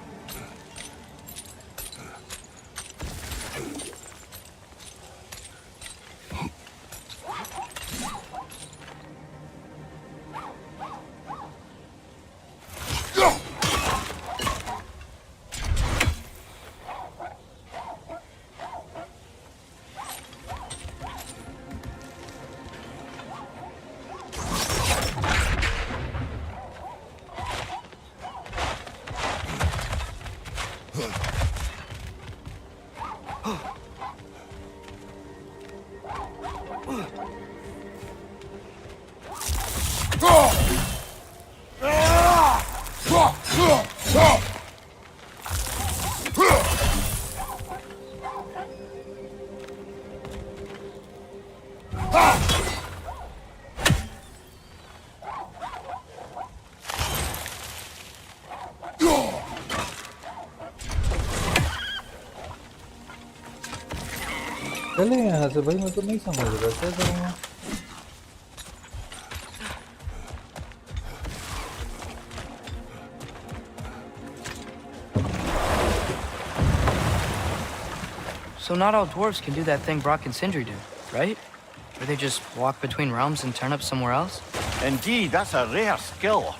चले यहाँ से भाई, मैं तो नहीं समझ रहा क्या करूँगा। So not all dwarves can do that thing Brok and Sindri do, right? Where they just walk between realms and turn up somewhere else? Indeed, that's a rare skill.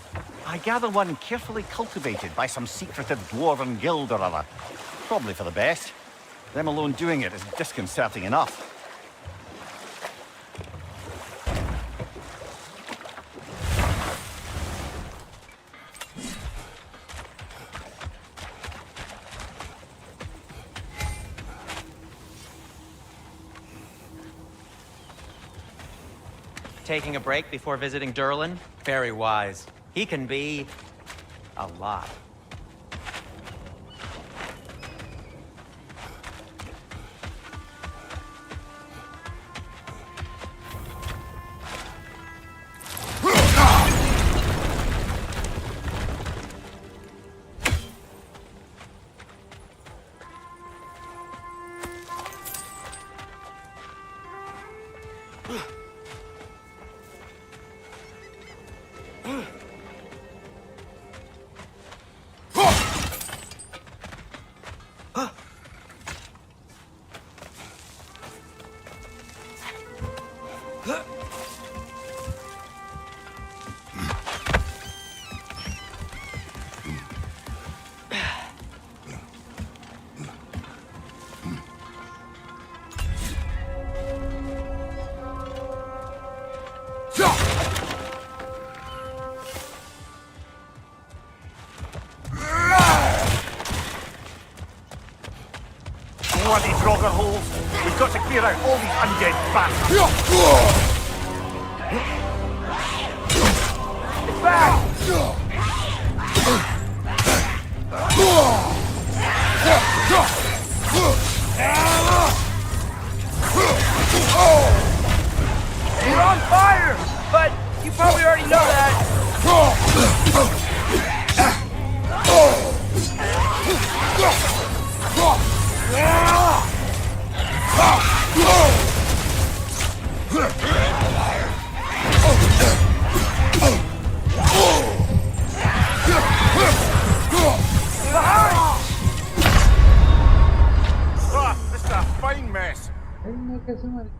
I gather one carefully cultivated by some secretive dwarven guild or other. Probably for the best. Them alone doing it is disconcerting enough. Taking a break before visiting Durlin? Very wise. He can be a lot. Bloody Frogger holes! We've got to clear out all these undead bastards! It's back! You're on fire! But you probably already know that. This is a fine mess. मैं कैसे मारी?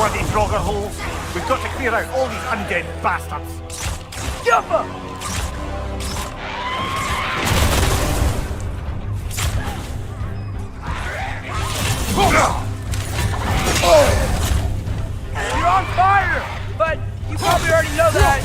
Bloody Frogger holes! We've got to clear out all these undead bastards! Jumper! You're on fire! But you probably already know that.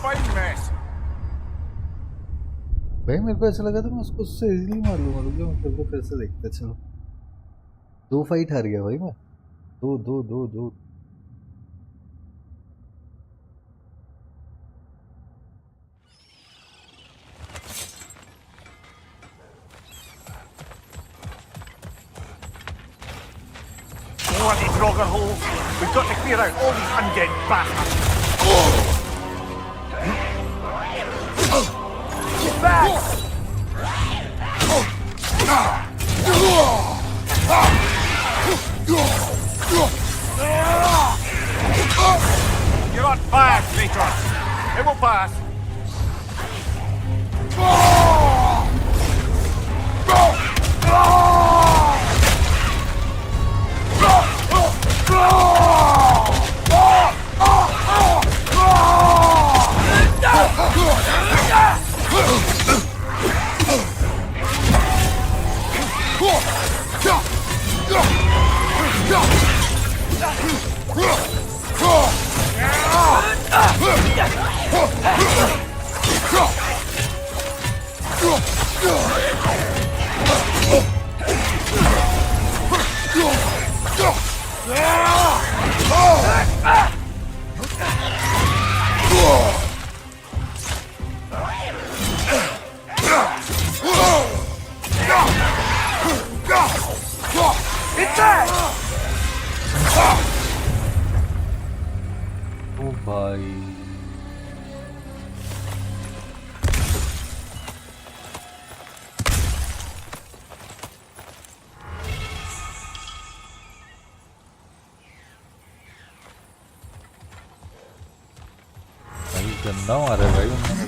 fine mess. भाई मेरे को ऐसा लगा था मैं उसको उससे इजीली मार लूंगा, रुक जाओ मतलब फिर से देखते चलो। 2 फाइट हार गया भाई मैं, 2। Bloody Brogger holes. We've got to clear out all these undead bastards. Get back! You're on fire, traitor. It will pass. ओ भाई गंदा मारा है भाई उन्होंने।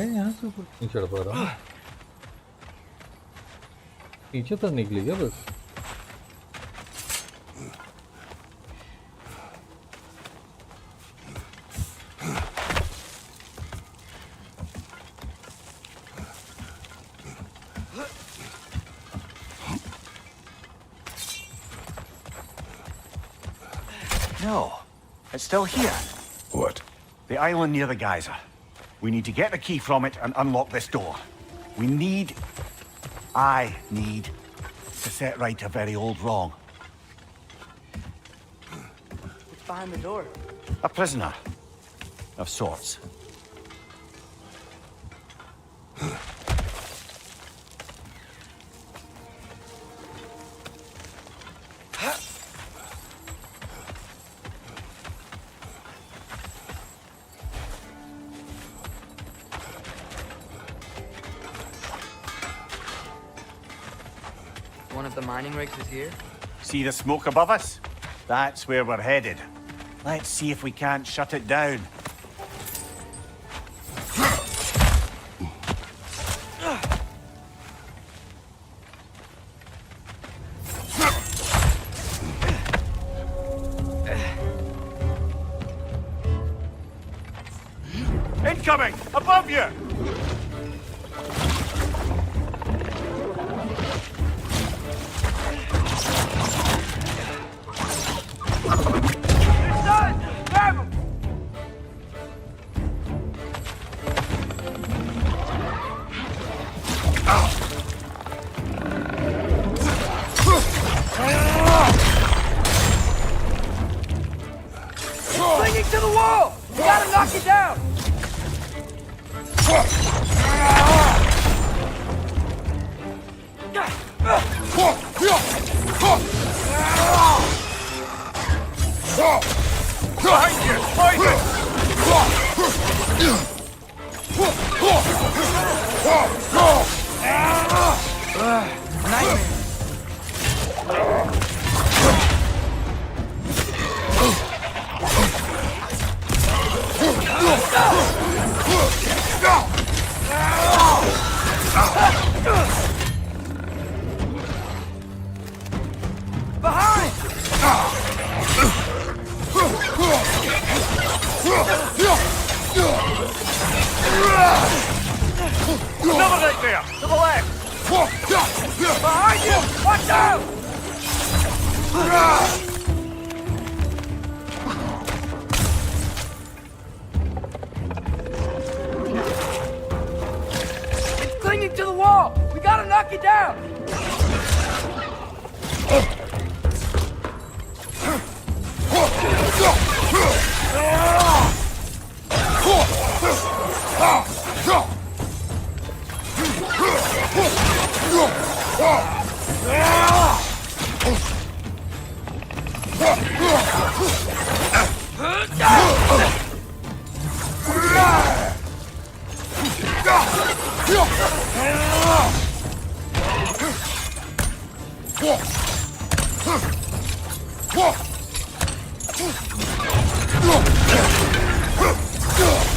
यहाँ से ऊपर नहीं चढ़ पा रहा हूँ, नीचे तक निकली क्या बस? No, it's still here. What? The island near the geyser. We need to get the key from it and unlock this door. I need to set right a very old wrong. What's behind the door? A prisoner of sorts. One of the mining rigs is here? See the smoke above us? That's where we're headed. Let's see if we can't shut it down. Incoming! Above you! knock it down! Behind you! Poison! Nightmare. Behind! Another right there! To the left! Behind you! Watch out! It's clinging to the wall! We gotta knock it down!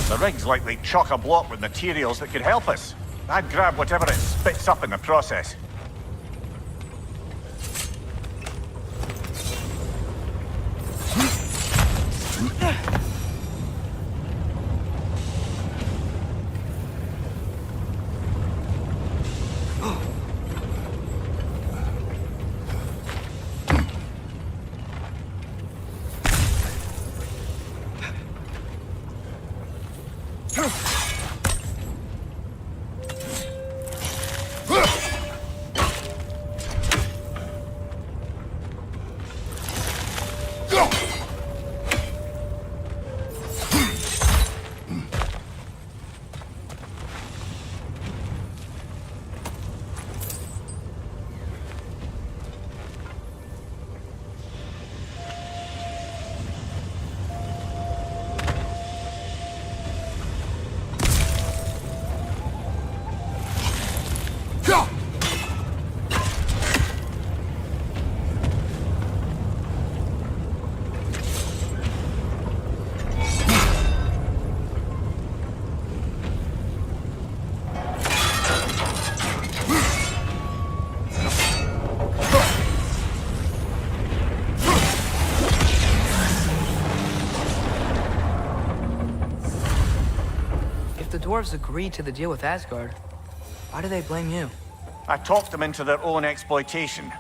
The rig's likely chock-a-block with materials that could help us. I'd grab whatever it spits up in the process. The dwarves agreed to the deal with Asgard. Why do they blame you? I talked them into their own exploitation.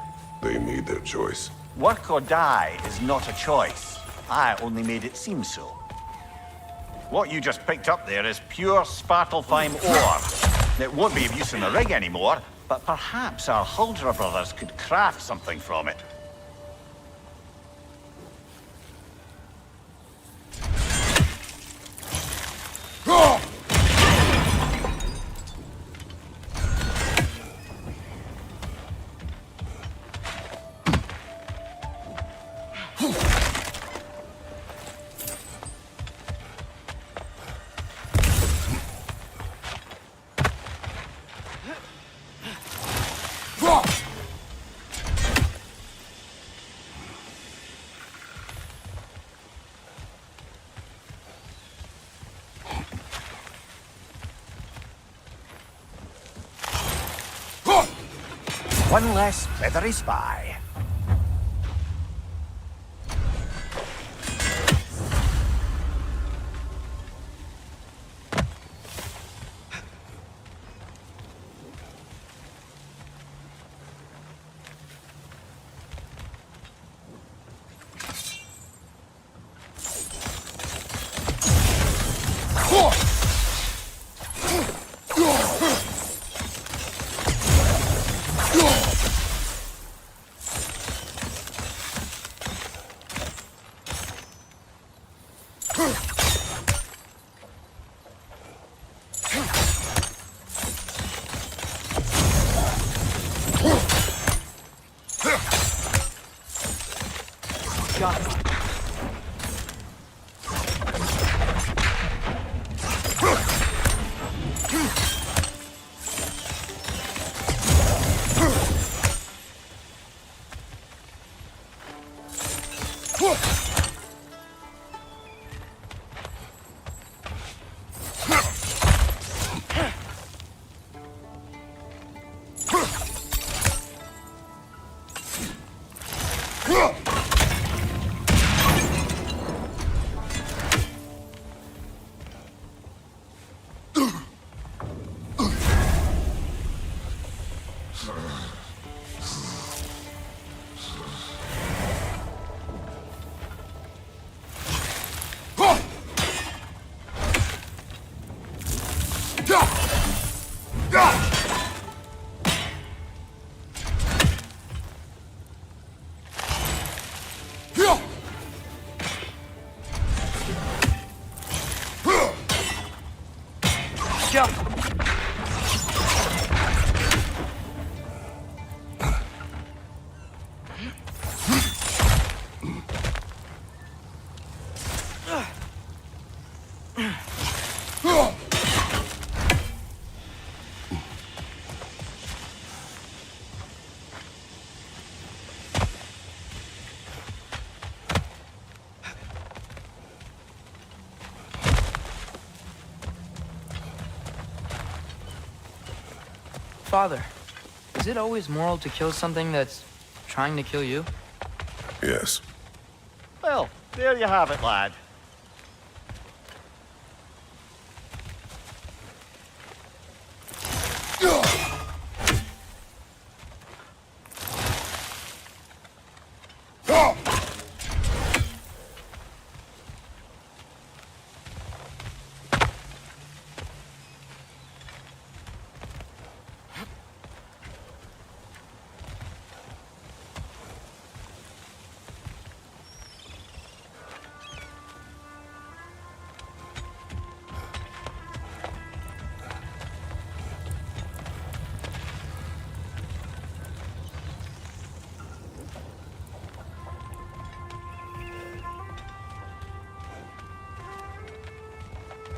They made their choice. Work or die is not a choice. I only made it seem so. What you just picked up there is pure Svartalfheim ore. It won't be of use in the rig anymore, but perhaps our Huldra brothers could craft something from it. One less feathery spy. Father, is it always moral to kill something that's trying to kill you? Yes. Well, there you have it, lad.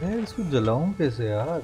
यार इसको जलाऊं कैसे यार?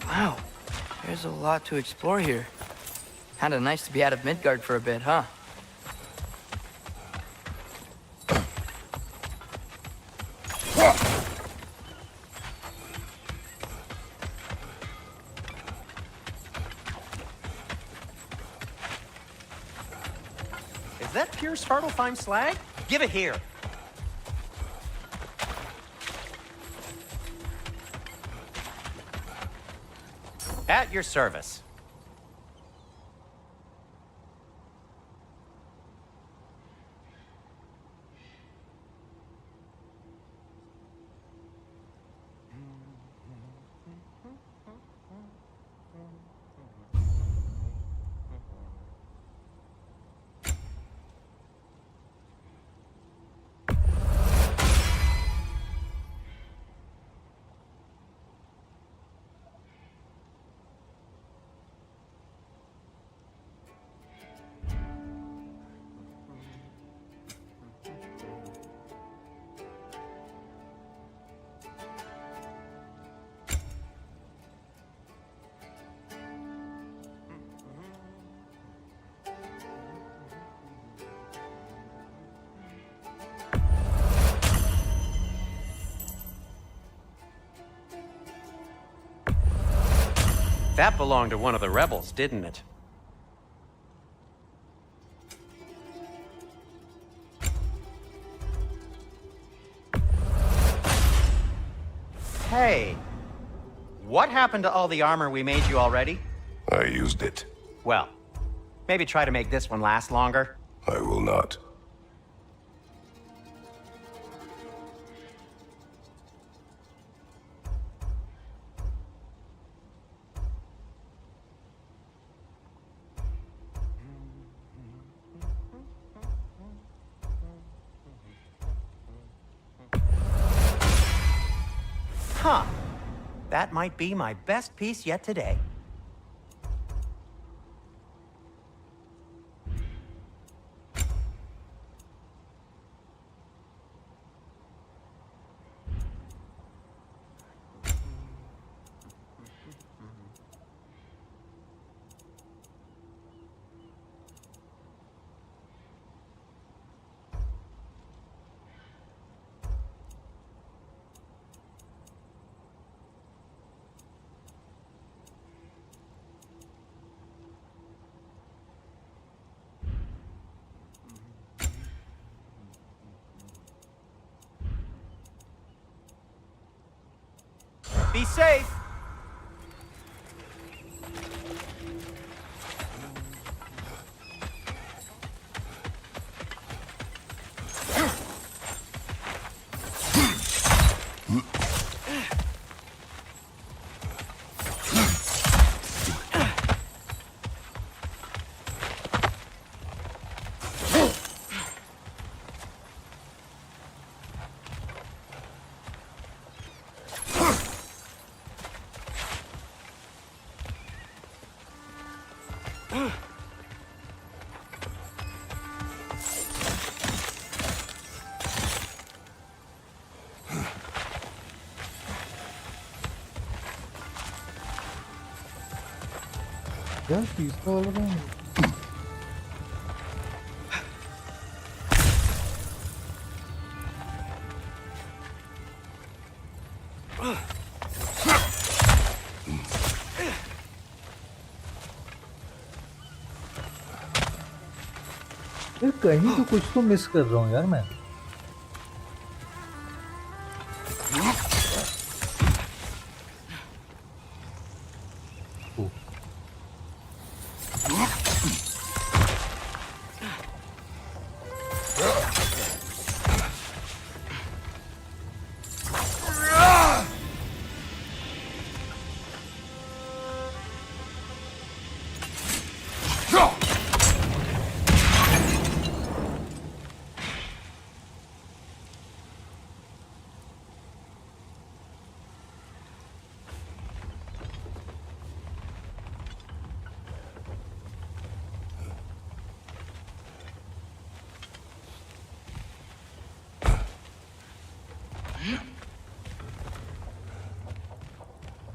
Wow, there's a lot to explore here. Kinda nice to be out of Midgard for a bit, huh? Is that pure Svartalfheim slag? Give it here. At your service. That belonged to one of the rebels, didn't it? Hey, what happened to all the armor we made you already? I used it. Well, maybe try to make this one last longer. I will not. Huh. That might be my best piece yet today. Be safe. यार तीसरा वाला कौन है? यार कहीं तो कुछ तो मिस कर रहा हूँ यार मैं।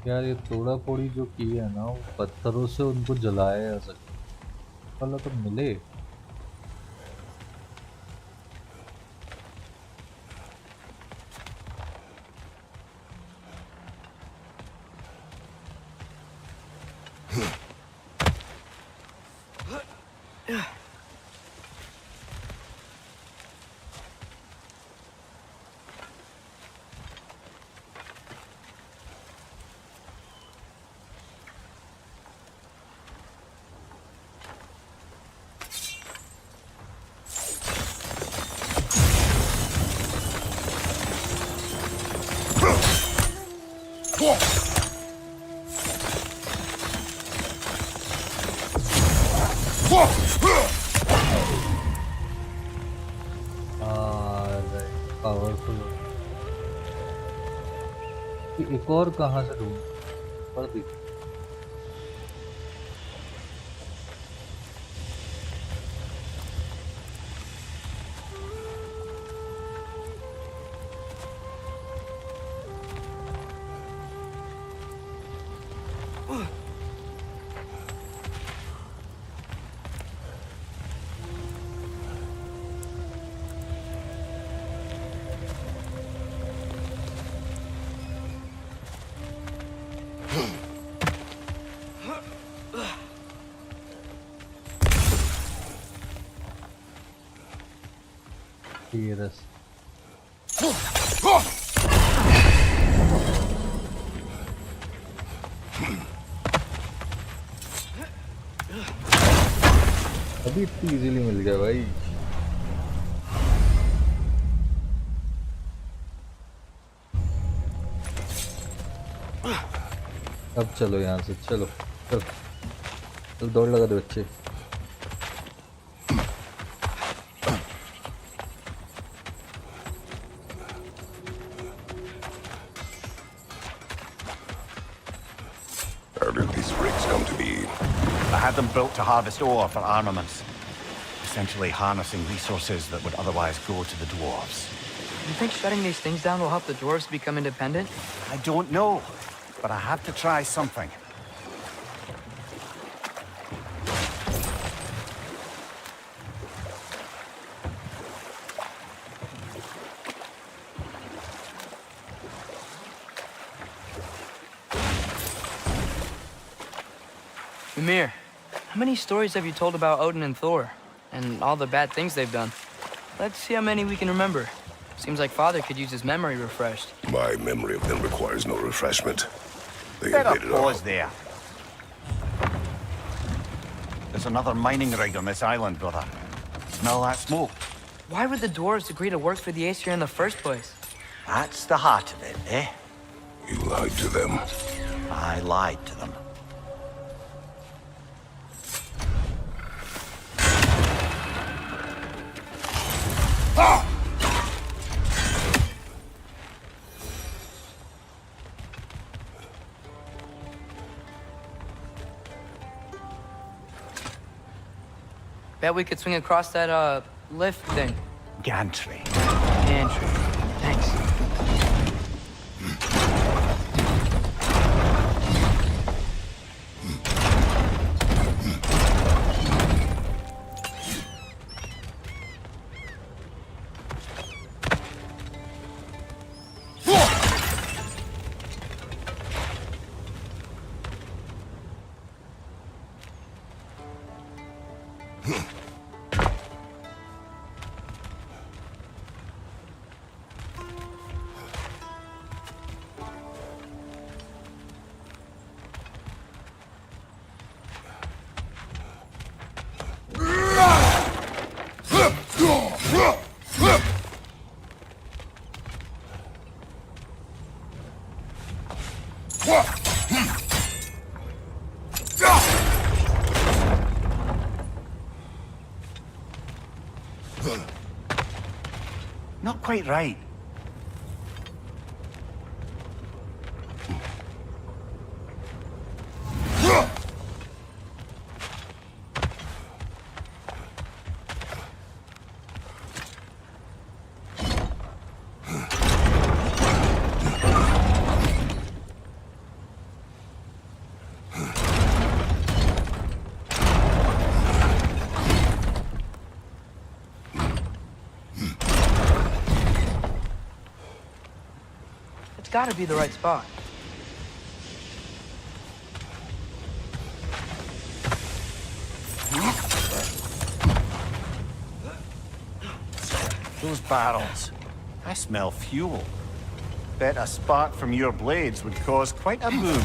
यार ये तोड़ा फोड़ी जो की है ना वो पत्थरों से उनको जलाया जा सकता वाला तो मिले। पावरफुल। एक और कहाँ से ढूंढ और दिख ये रस अभी इतनी इजीली मिल गया भाई। अब चलो यहाँ से, चलो चलो चलो, दौड़ लगा दो बच्चे। How did these rigs come to be? I had them built to harvest ore for armaments. Essentially harnessing resources that would otherwise go to the dwarves. You think shutting these things down will help the dwarves become independent? I don't know, but I have to try something. Mimir, how many stories have you told about Odin and Thor? And all the bad things they've done? Let's see how many we can remember. Seems like Father could use his memory refreshed. My memory of them requires no refreshment. They Better invaded our... pause there. There's another mining rig on this island, brother. Smell that smoke? Why would the dwarves agree to work for the Aesir in the first place? That's the heart of it, eh? You lied to them. I lied to them. Bet we could swing across that, lift thing. Gantry. Gantry. Thanks. Not quite right. It's gotta be the right spot. Those barrels. I smell fuel. Bet a spark from your blades would cause quite a boom.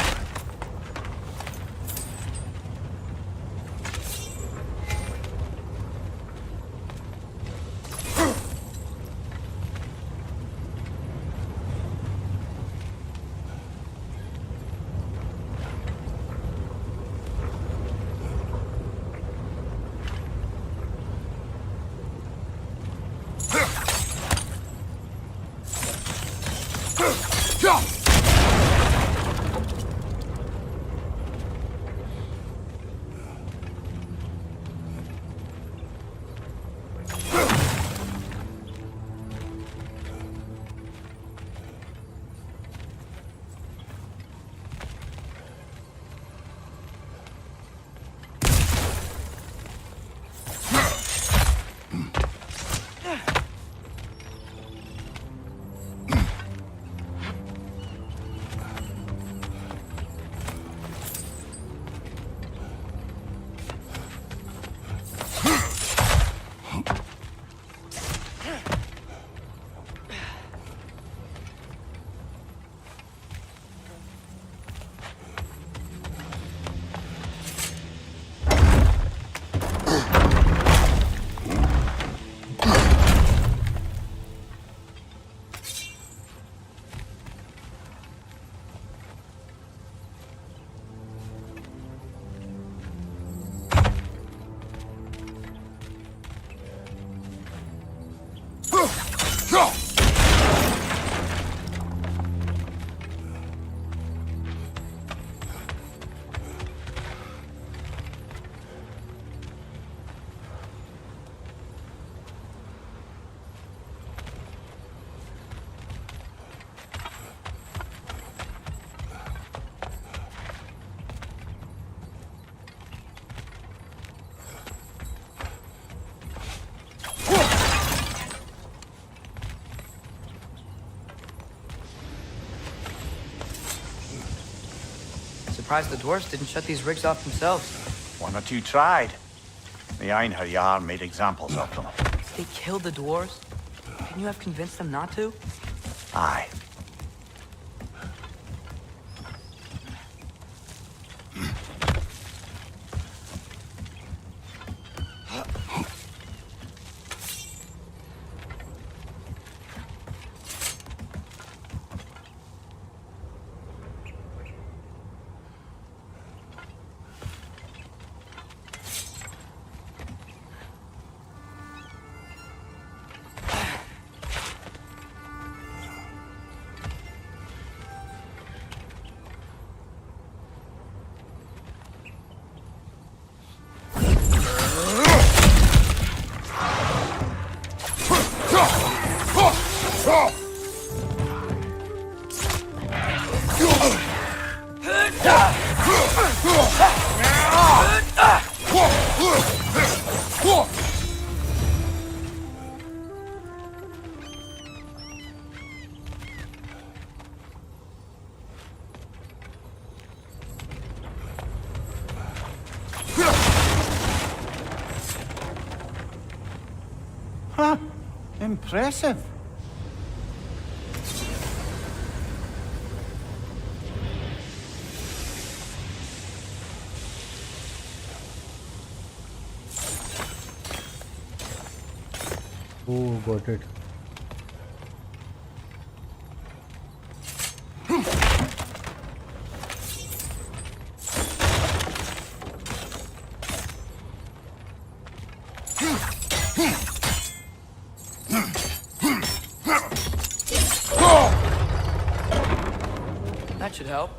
surprised the dwarves didn't shut these rigs off themselves. One or two tried. The Einherjar made examples of them. They killed the dwarves? Couldn't you have convinced them not to? Aye. Huh. Impressive. Oh, got it. That should help.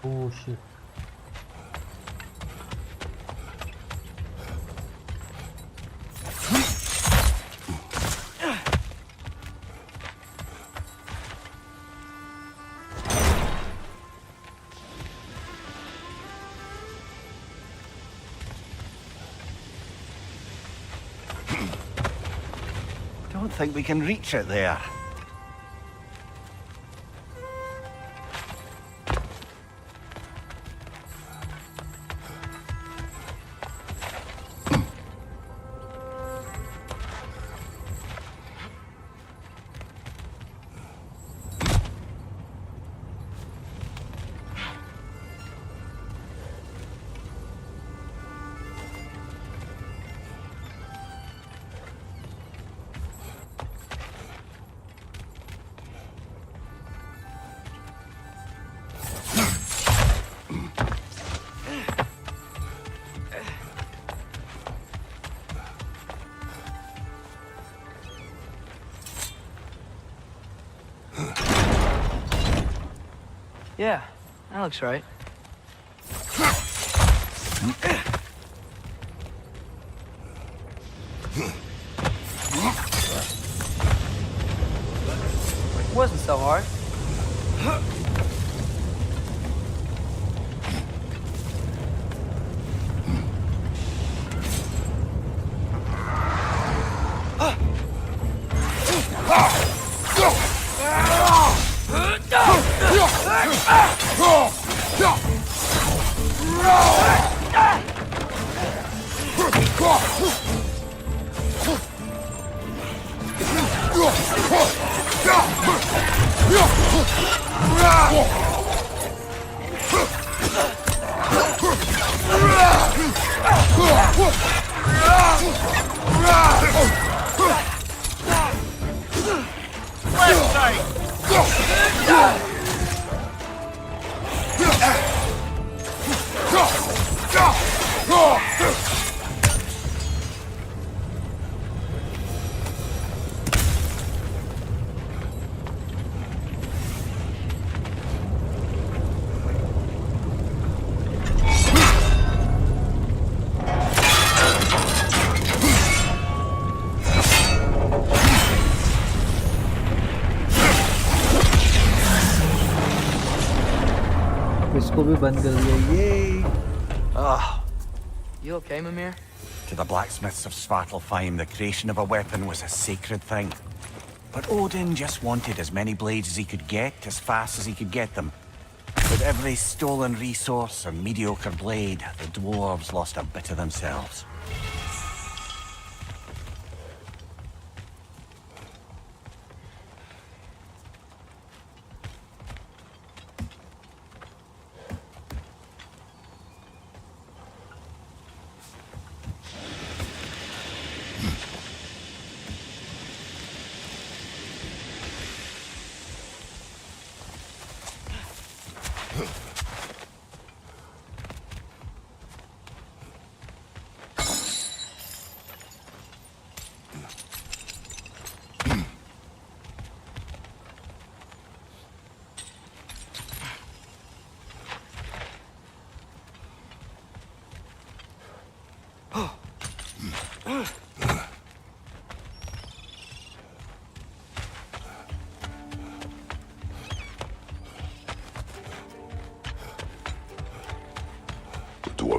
Oh shit. Don't think we can reach it there. Yeah, that looks right. Wasn't so hard. इसको भी बंद कर दिया ये You okay, Mimir? To the blacksmiths of Svartalfheim, the creation of a weapon was a sacred thing. But Odin just wanted as many blades as he could get, as fast as he could get them. With every stolen resource and mediocre blade, the dwarves lost a bit of themselves.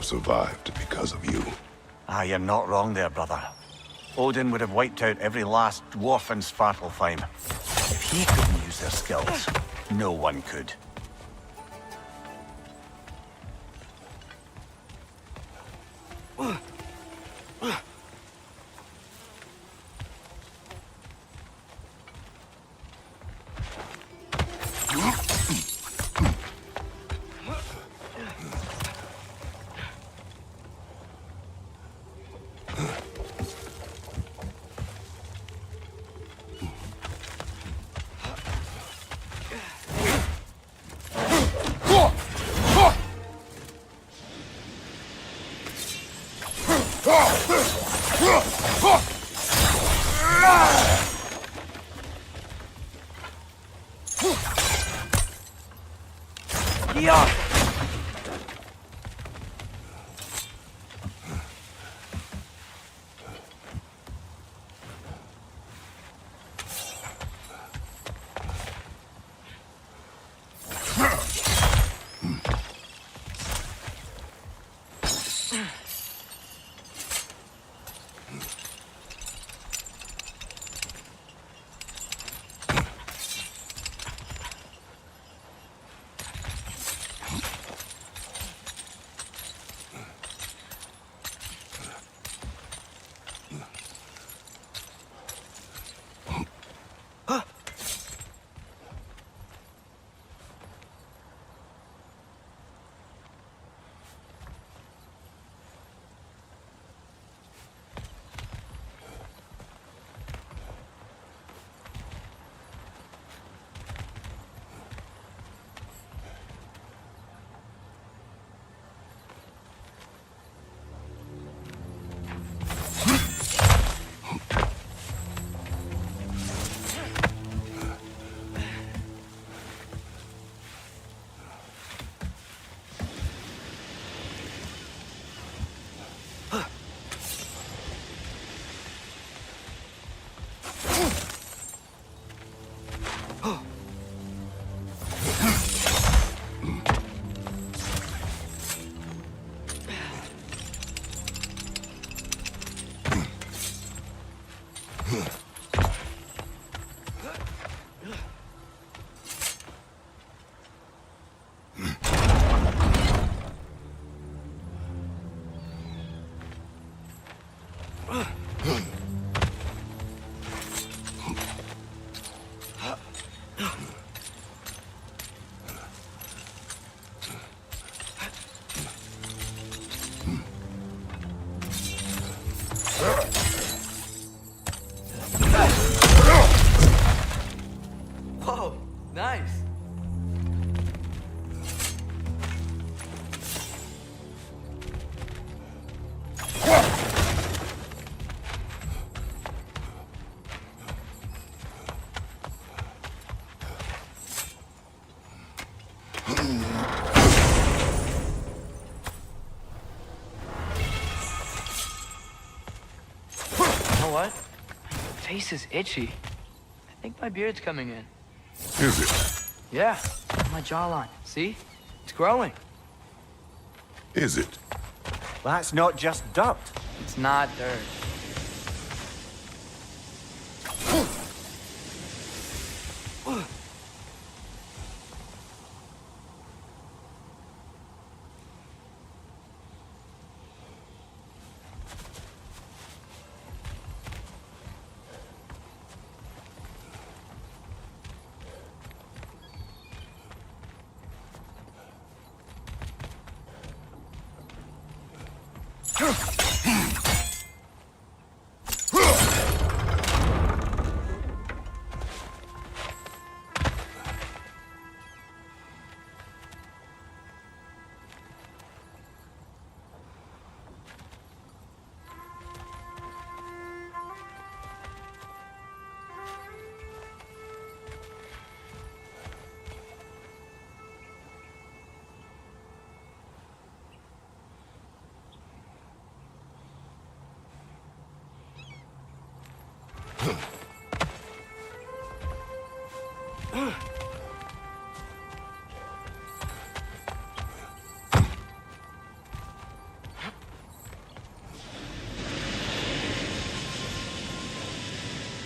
Survived because of you. Ah, you're not wrong there, brother. Odin would have wiped out every last dwarf in Svartalfheim. If he couldn't use their skills, no one could. know what? My face is itchy. I think my beard's coming in. Is it? Yeah, my jawline. See? It's growing. Is it? That's not just dirt. It's not dirt.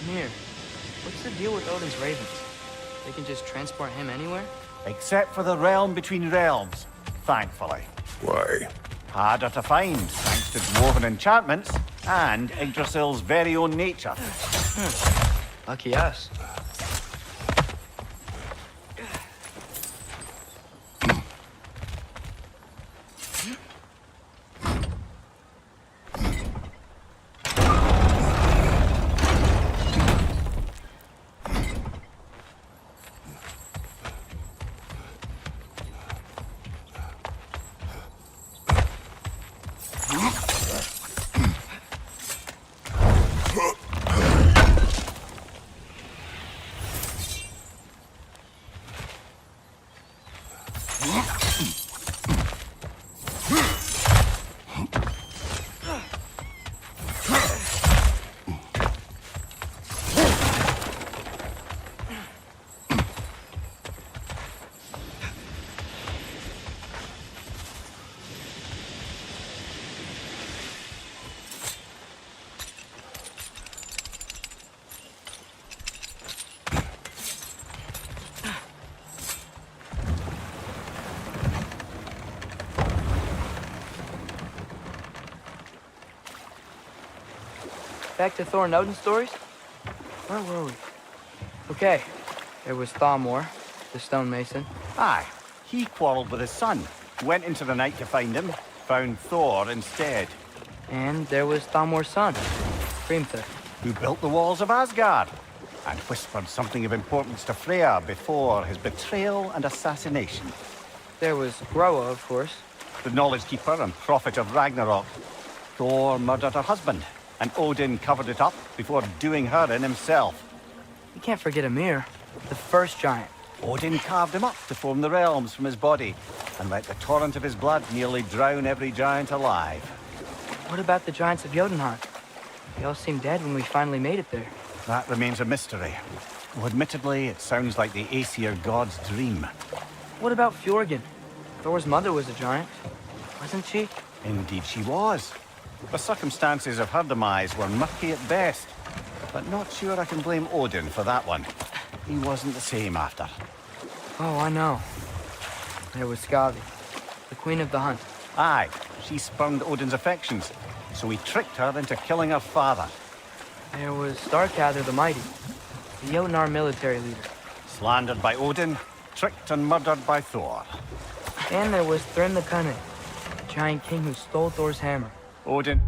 Mir, what's the deal with Odin's ravens? They can just transport him anywhere? Except for the realm between realms, thankfully. Why? Harder to find, thanks to dwarven enchantments and Yggdrasil's very own nature. Lucky us. Back to Thor and Odin stories? Where were we? Okay, there was Thamor, the stonemason. Aye, he quarreled with his son, went into the night to find him, found Thor instead. And there was Thamor's son, Hrimthur. Who built the walls of Asgard, and whispered something of importance to Freya before his betrayal and assassination. There was Groa, of course. The knowledge keeper and prophet of Ragnarok. Thor murdered her husband, and Odin covered it up before doing her in himself. You can't forget Ymir, the first giant. Odin carved him up to form the realms from his body, and let the torrent of his blood nearly drown every giant alive. What about the giants of Jotunheim? They all seemed dead when we finally made it there. That remains a mystery. Though admittedly, it sounds like the Aesir god's dream. What about Fjorgyn? Thor's mother was a giant, wasn't she? Indeed she was. The circumstances of her demise were murky at best, but not sure I can blame Odin for that one. He wasn't the same after. Oh, I know. There was Skavi, the queen of the hunt. Aye, she spurned Odin's affections, so he tricked her into killing her father. There was Starkather the Mighty, the Jotnar military leader. Slandered by Odin, tricked and murdered by Thor. And there was Thrym the Cunning, the giant king who stole Thor's hammer. Odin.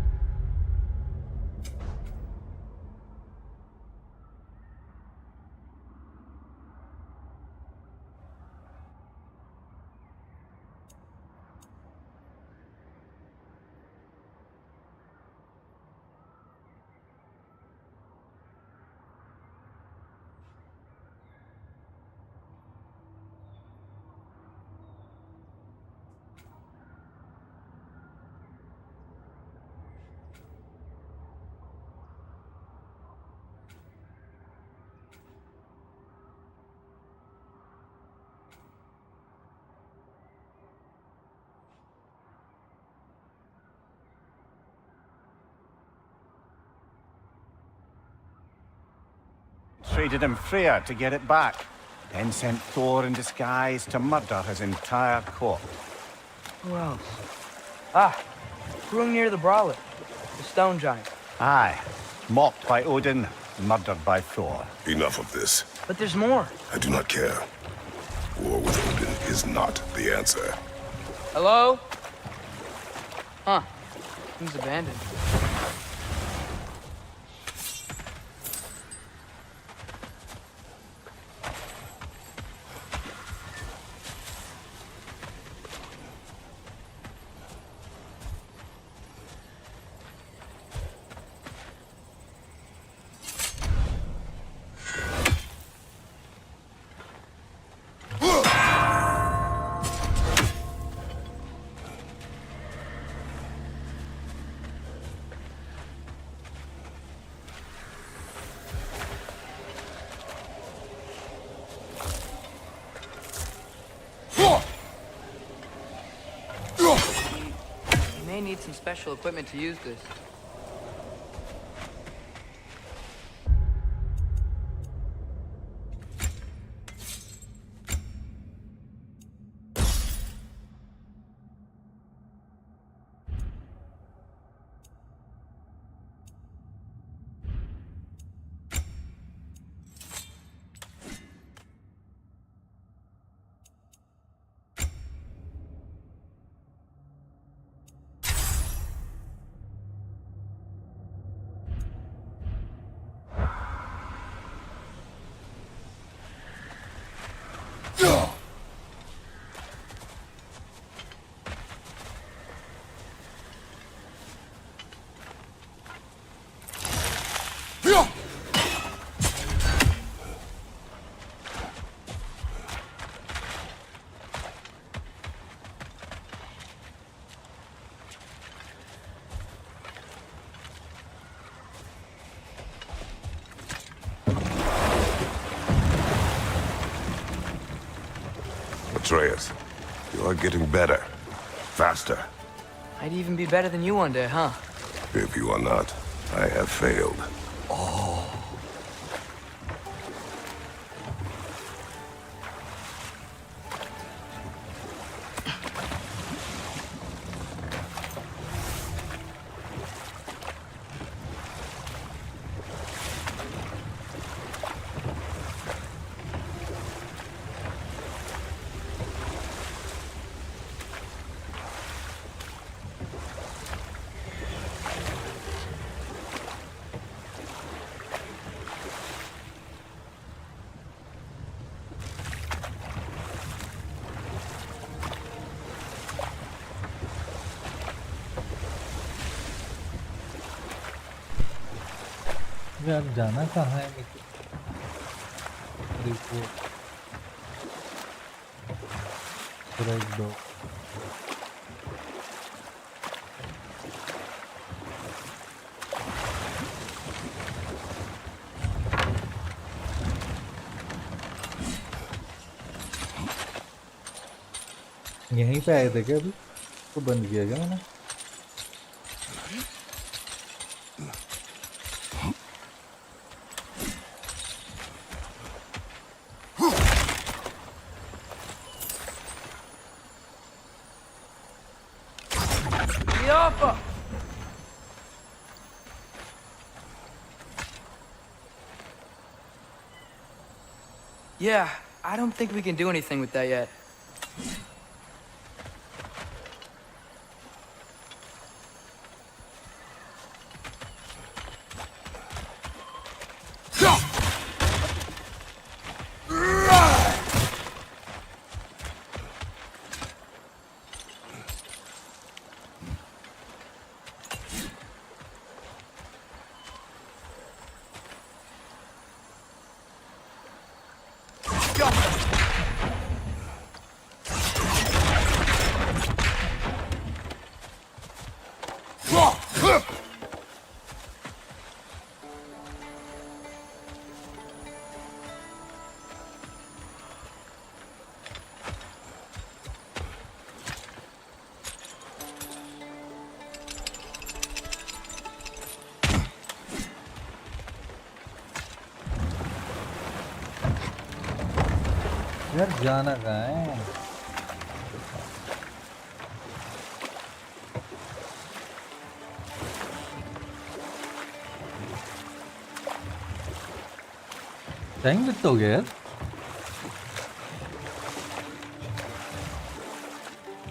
traded him Freya to get it back, then sent Thor in disguise to murder his entire court. Who else? Ah, Hrungnir the Brawler, the stone giant. Aye, mocked by Odin, murdered by Thor. Enough of this. But there's more. I do not care. War with Odin is not the answer. Hello? Huh. Seems abandoned. You may need some special equipment to use this. Atreus, you are getting better. Faster. I'd even be better than you one day, huh? If you are not, I have failed. यार जाना कहाँ है देखो break दो यहीं पे आए थे क्या अभी तो बंद किया क्या मैंने Yeah, I don't think we can do anything with that yet. यार जाना कहाँ है? टाइम कितना हो गया यार?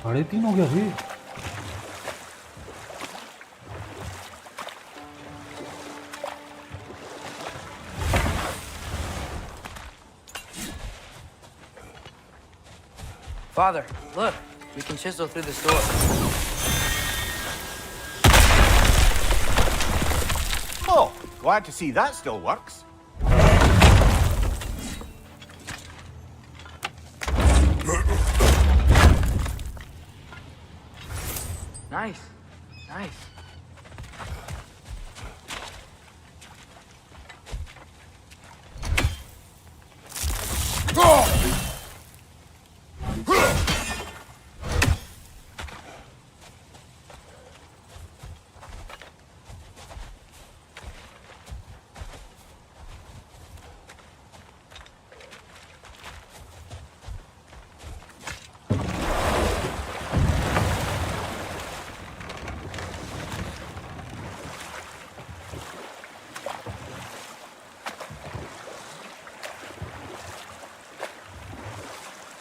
3:30 हो गया भाई। Father, look. We can chisel through this door. Oh, glad to see that still works. Nice. Nice.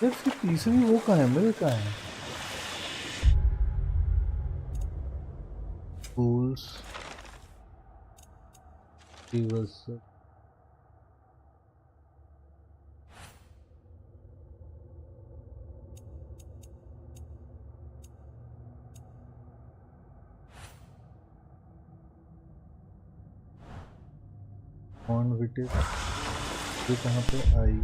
यार इसकी तीसरी वो कहाँ है? मिल कहाँ है? Tools. Reverse. On Vitis. ये कहाँ पे आई?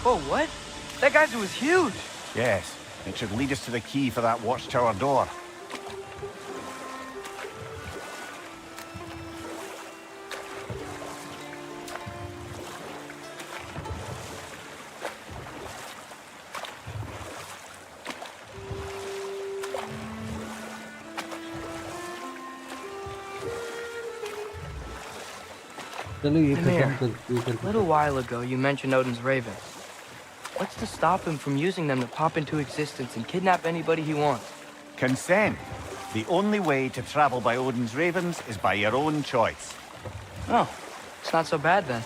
Whoa, what? That geyser was huge. Yes, it should lead us to the key for that watchtower door. Amir, a little while ago you mentioned Odin's ravens. What's to stop him from using them to pop into existence and kidnap anybody he wants? Consent. The only way to travel by Odin's ravens is by your own choice. Oh, it's not so bad then.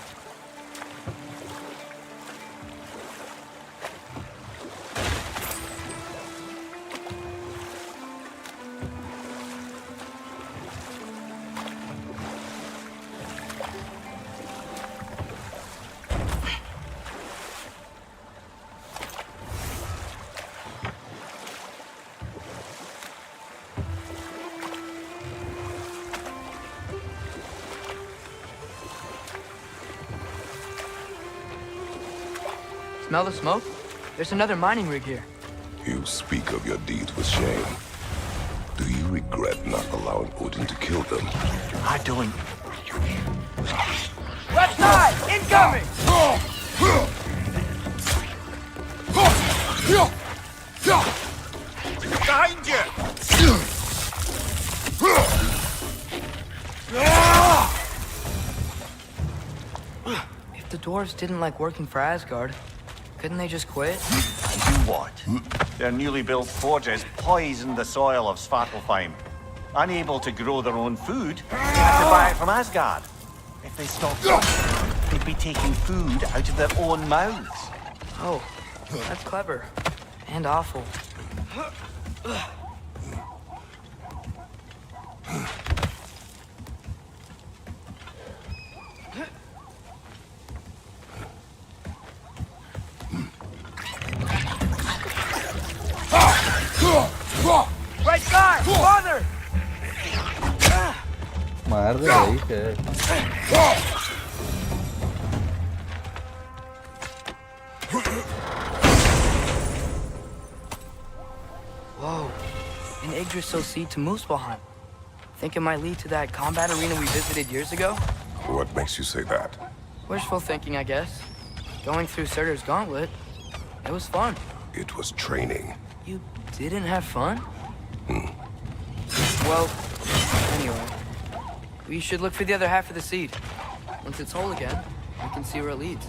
Smell the smoke? There's another mining rig here. You speak of your deeds with shame. Do you regret not allowing Odin to kill them? I don't. Left side! Incoming! Behind you! If the dwarves didn't like working for Asgard, couldn't they just quit? Do what? Their newly built forges poisoned the soil of Svartalfheim. Unable to grow their own food, they had to buy it from Asgard. If they stopped, they'd be taking food out of their own mouths. Oh, that's clever. And awful. Right side! Father! मार दे भाई क्या? an Yggdrasil seed to Muspelheim. Think it might lead to that combat arena we visited years ago? What makes you say that? Wishful thinking, I guess. Going through Surtur's gauntlet, it was fun. It was training. You didn't have fun? Well, anyway. We should look for the other half of the seed. Once it's whole again, we can see where it leads.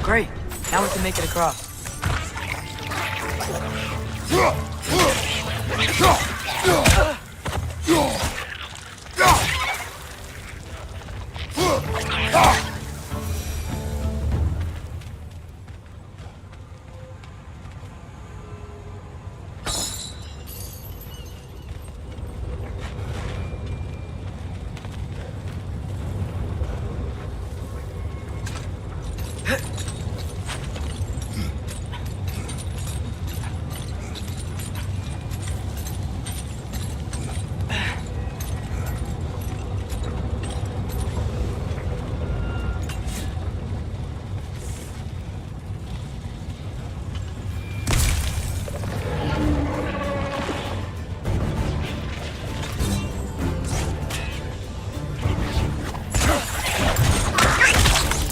Great. Now we can make it across.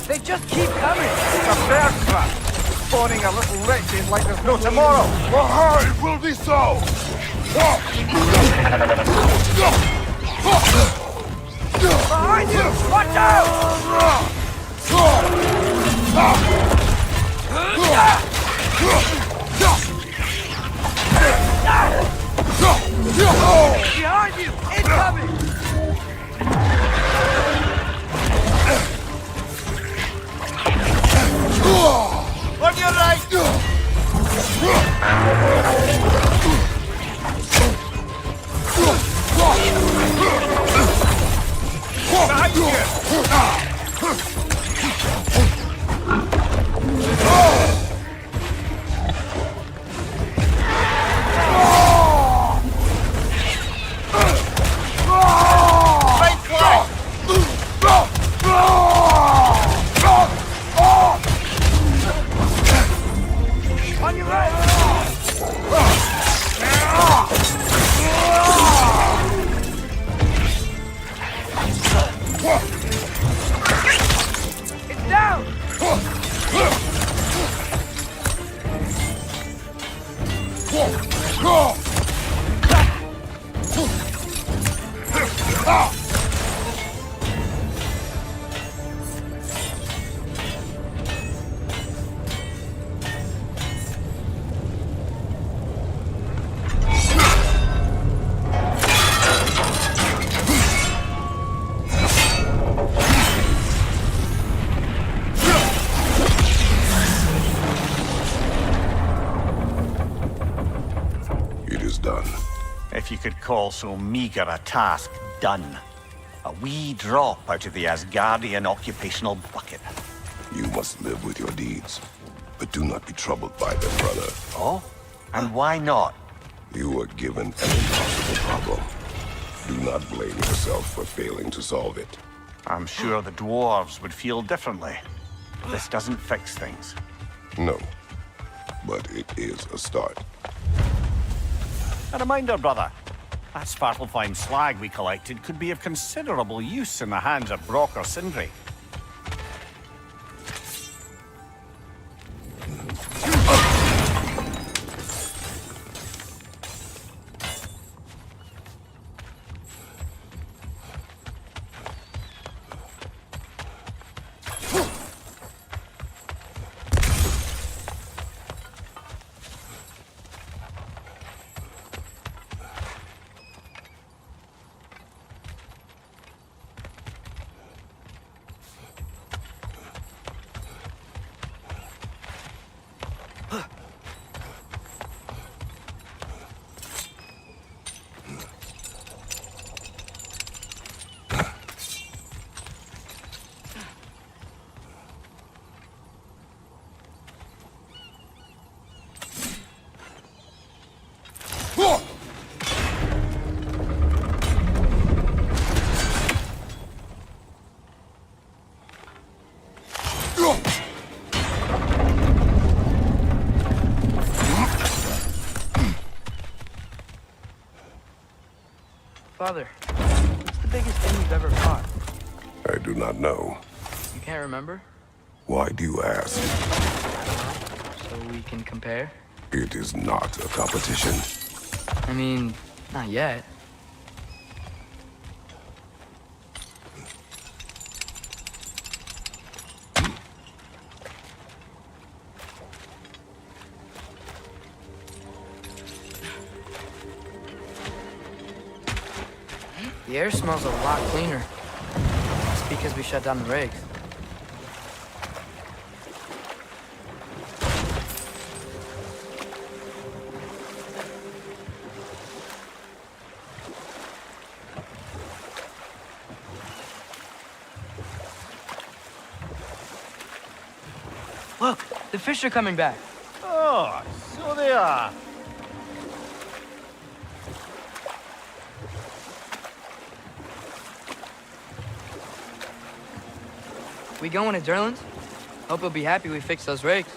They just keep coming! It's a bear trap! Spawning a little wretched like there's no tomorrow! Well, it will be so! Behind you! Watch out! Behind you! Incoming! On your right! Behind you! Right flank! On your right! It's down! If you could call so meager a task done. A wee drop out of the Asgardian occupational bucket. You must live with your deeds, but do not be troubled by them, brother. Oh? And why not? You were given an impossible problem. Do not blame yourself for failing to solve it. I'm sure the dwarves would feel differently. This doesn't fix things. No, but it is a start. A reminder, brother. That Svartalfheim slag we collected could be of considerable use in the hands of Brok or Sindri. Father, what's the biggest thing you've ever caught? I do not know. You can't remember? Why do you ask? So we can compare? It is not a competition. I mean, not yet. The air smells a lot cleaner. It's because we shut down the rigs. Look, the fish are coming back. Oh, so they are. We going to Durlin's? Hope he'll be happy we fixed those rigs.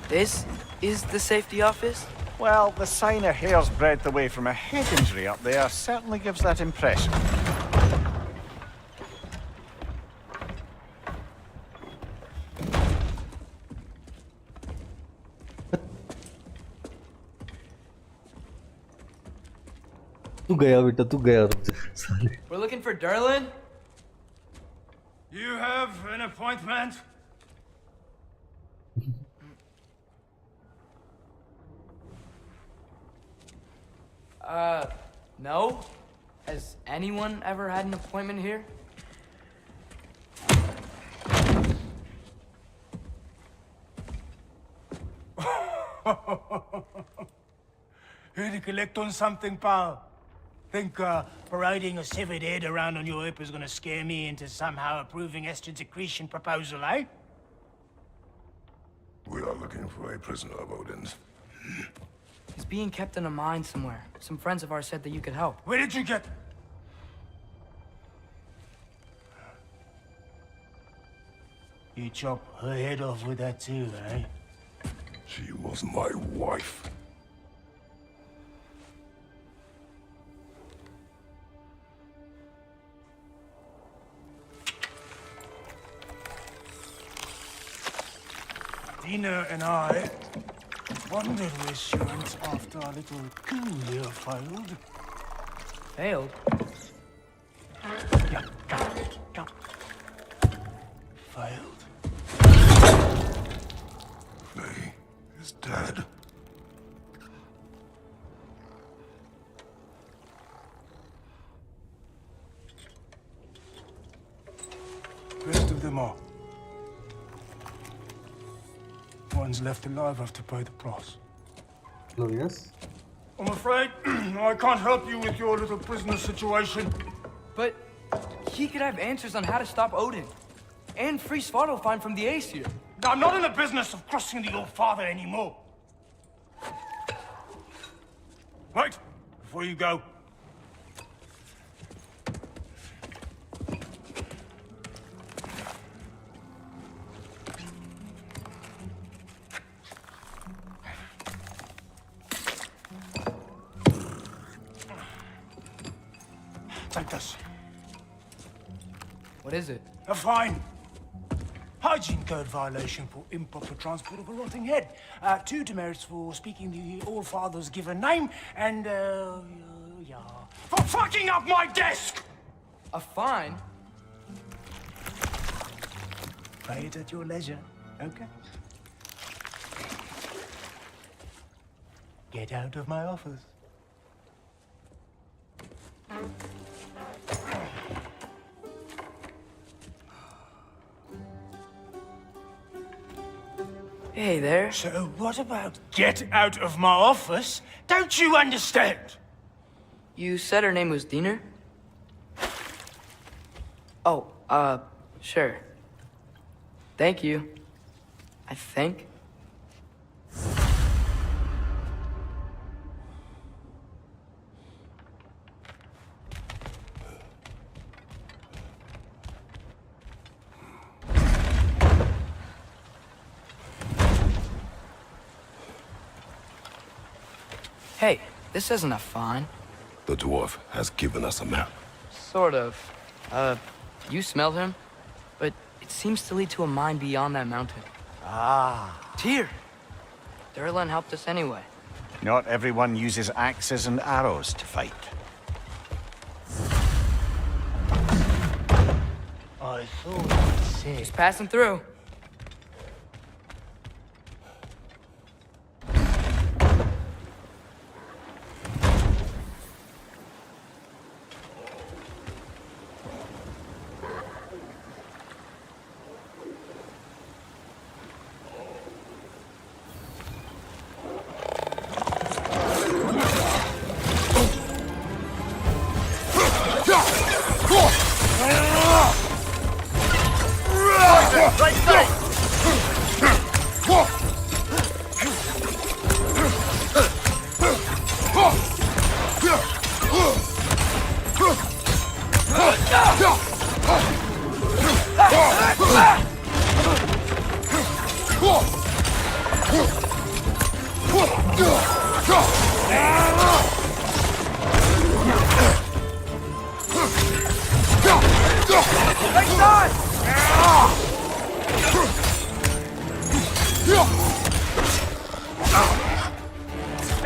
This is the safety office? Well, the sign a hair's breadth away from a head injury up there certainly gives that impression. तू गया बेटा तू गया रुक जा साले We're looking for Durlin? You have an appointment? No. Has anyone ever had an appointment here? Here to collect on something, pal? Think parading a severed head around on your hip is gonna scare me into somehow approving estrogen secretion proposal, eh? We are looking for a prisoner of Odin's. He's being kept in a mine somewhere. Some friends of ours said that you could help. Where did you get... You chop her head off with that too, eh? She was my wife. Dina and I wondered where she went after our little coup here failed. Failed? Yeah, come. Failed. Faye is dead. Rest of them are. One's left alive have to pay the price. Glorious. I'm afraid I can't help you with your little prisoner situation. But he could have answers on how to stop Odin. And free Svartalfheim from the Aesir. I'm not in the business of crossing the old father anymore. Wait, before you go. Take this. What is it? A fine. Hygiene code violation for improper transport of a rotting head. 2 demerits for speaking the All-Father's given name, and, yeah. For fucking up my desk! A fine? Pay it at your leisure, okay? Get out of my office. Hey there. So what about get out of my office? Don't you understand? You said her name was Diener? Oh, sure. Thank you. I think. Hey, this isn't a find. The dwarf has given us a map. Sort of. You smelled him? But it seems to lead to a mine beyond that mountain. Ah. Tyr! Durlan helped us anyway. Not everyone uses axes and arrows to fight. I thought you'd say. Just passing through.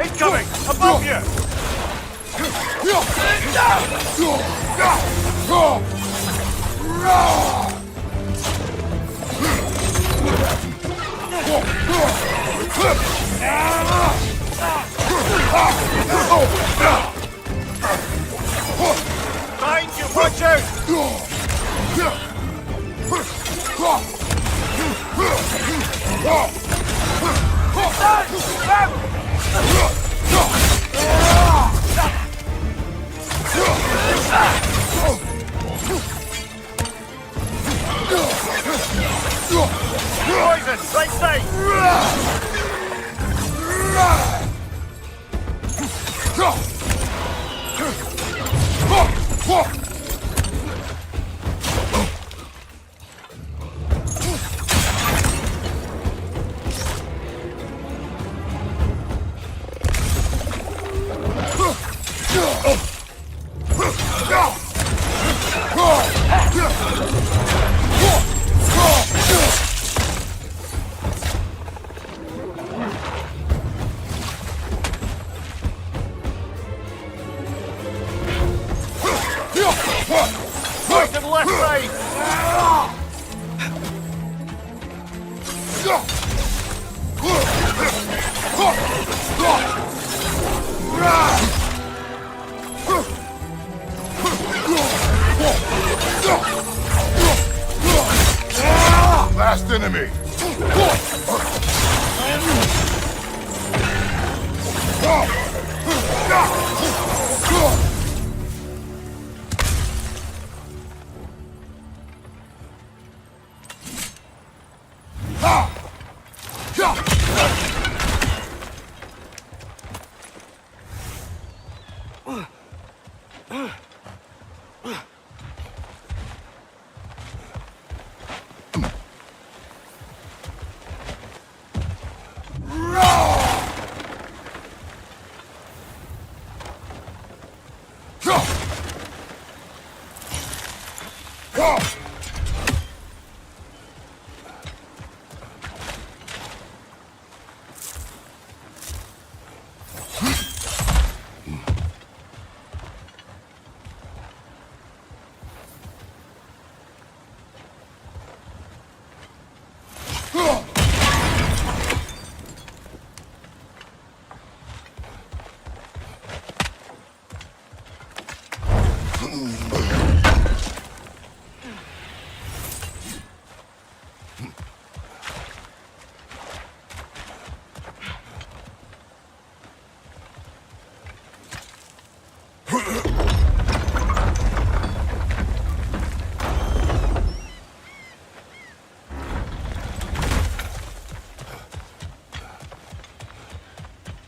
Incoming! Above you! Thankyou, watch out! Poison, right side! Right to the left side! Last enemy!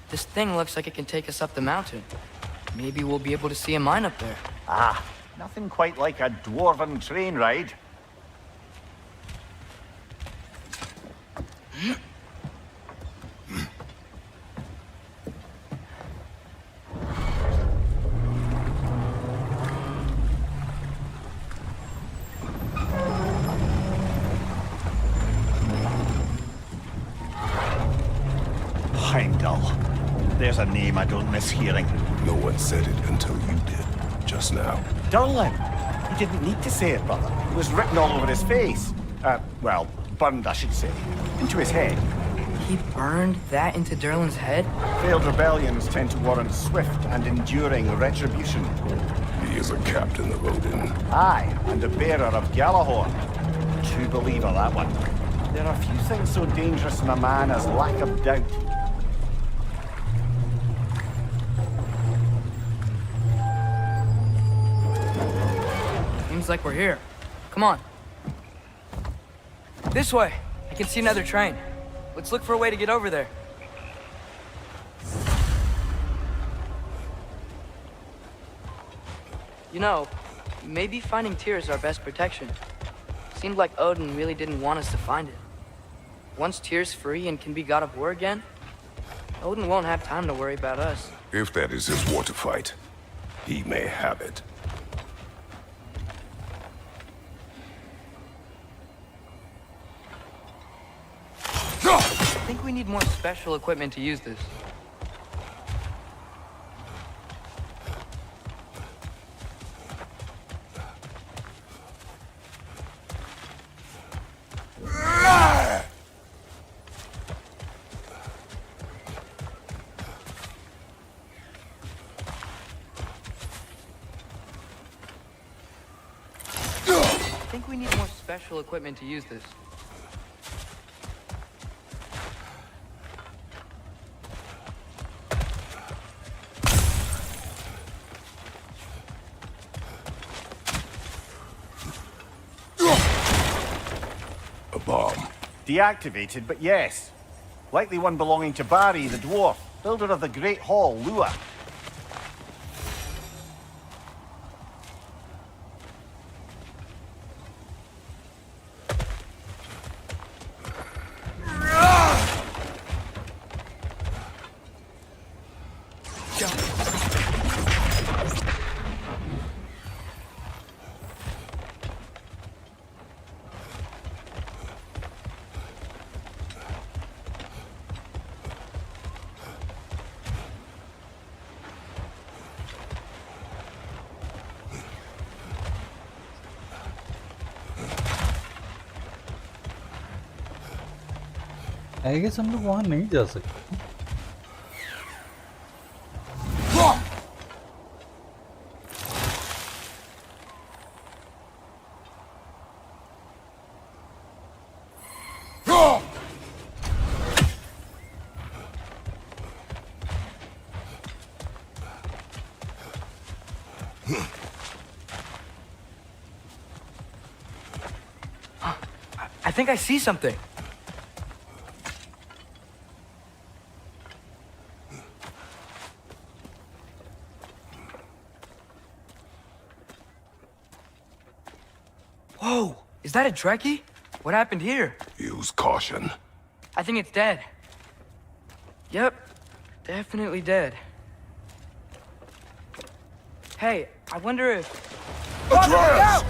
This thing looks like it can take us up the mountain. Maybe we'll be able to see a mine up there. Ah, nothing quite like a dwarven train ride. Heimdall. There's a name I don't miss hearing. No one said it until you did, just now. Durlin. He didn't need to say it, brother. It was written all over his face. Well, burned, I should say. Into his head. He burned that into Durlin's head? Failed rebellions tend to warrant swift and enduring retribution. He is a captain of Odin. Aye, and a bearer of Gjallarhorn. True believer, that one. There are few things so dangerous in a man as lack of doubt. Seems like we're here. Come on. This way. I can see another train. Let's look for a way to get over there. You know, maybe finding Tyr is our best protection. Seemed like Odin really didn't want us to find it. Once Tyr's free and can be god of war again, Odin won't have time to worry about us. If that is his war to fight, he may have it. I think we need more special equipment to use this. I think we need more special equipment to use this. A bomb. Deactivated, but yes. Likely one belonging to Barry, the dwarf, builder of the Great Hall, Lua. I guess हम लोग वहां नहीं जा सकते. I think I see something. Whoa! Is that a Trekkie? What happened here? Use caution. I think it's dead. Yep. Definitely dead. Hey, I wonder if... Atreus!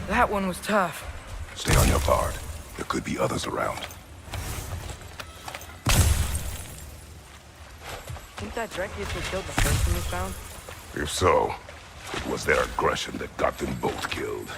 That one was tough. Stay on your guard. There could be others around. Think that Thankyou killed the first one we found? If so, it was their aggression that got them both killed.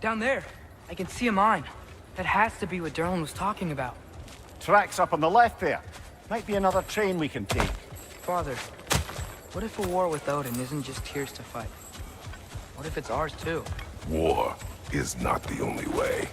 Down there, I can see a mine. That has to be what Derlin was talking about. Tracks up on the left there. Might be another train we can take. Father, what if a war with Odin isn't just Tyr's to fight? What if it's ours too? War is not the only way.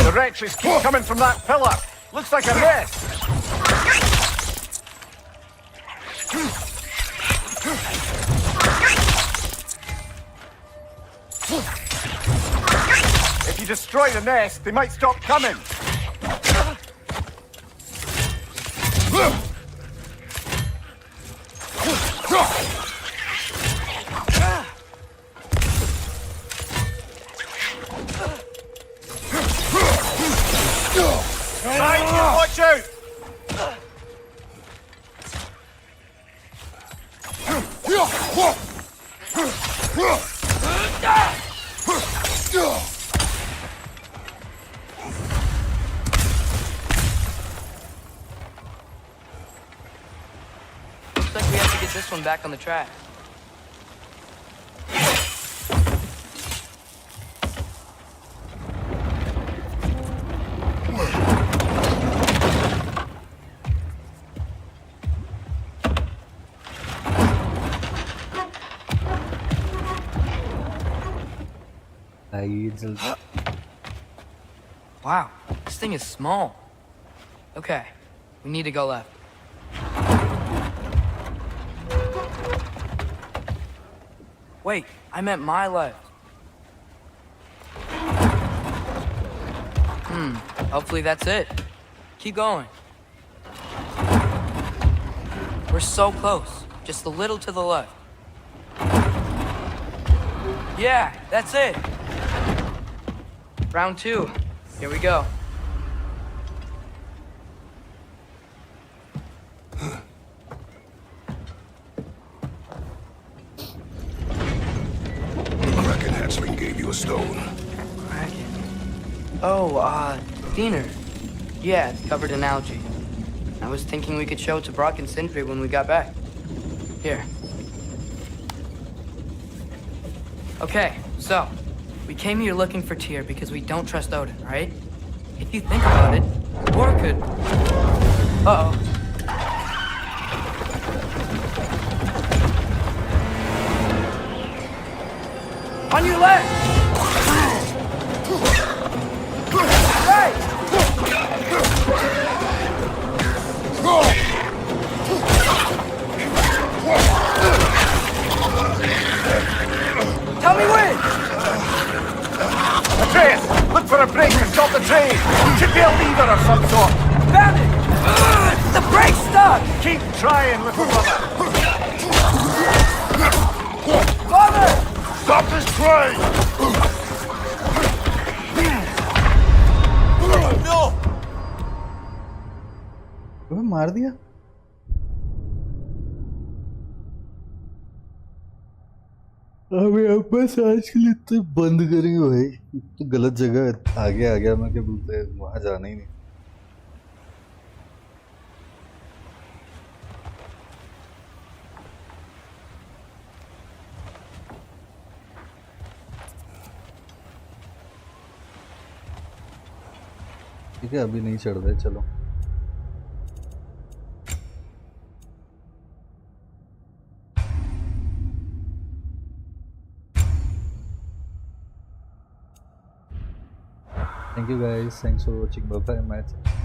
The wretches keep coming from that pillar. Looks like a nest. If you destroy the nest, they might stop coming. Watch out! Looks like we have to get this one back on the track. Wow, this thing is small. Okay, we need to go left. Wait, I meant my left. Hopefully that's it. Keep going. We're so close, just a little to the left. Yeah, that's it. Round 2. Here we go. Kraken hatchling gave you a stone. Kraken. Oh, Diener. Yeah, it's covered in algae. I was thinking we could show it to Brok and Sindri when we got back. Here. Okay, so, We came here looking for Tyr because we don't trust Odin, right? If you think about it, war could... Uh-oh. On your left! Right! Tell me when! Atreus, look for a break and stop the train. Should be a lever of some sort. Found it! The brake's stuck! Keep trying, little brother. Father! Stop this train! No! अबे मार दिया। अबे अब बस आज के लिए तो बंद करेंगे भाई, तो गलत जगह आगे आ गया मैं, क्या बोलते हैं वहां जाना ही नहीं। ठीक है अभी नहीं चढ़ रहे, चलो। Thank you guys, thanks for watching, bye bye, match.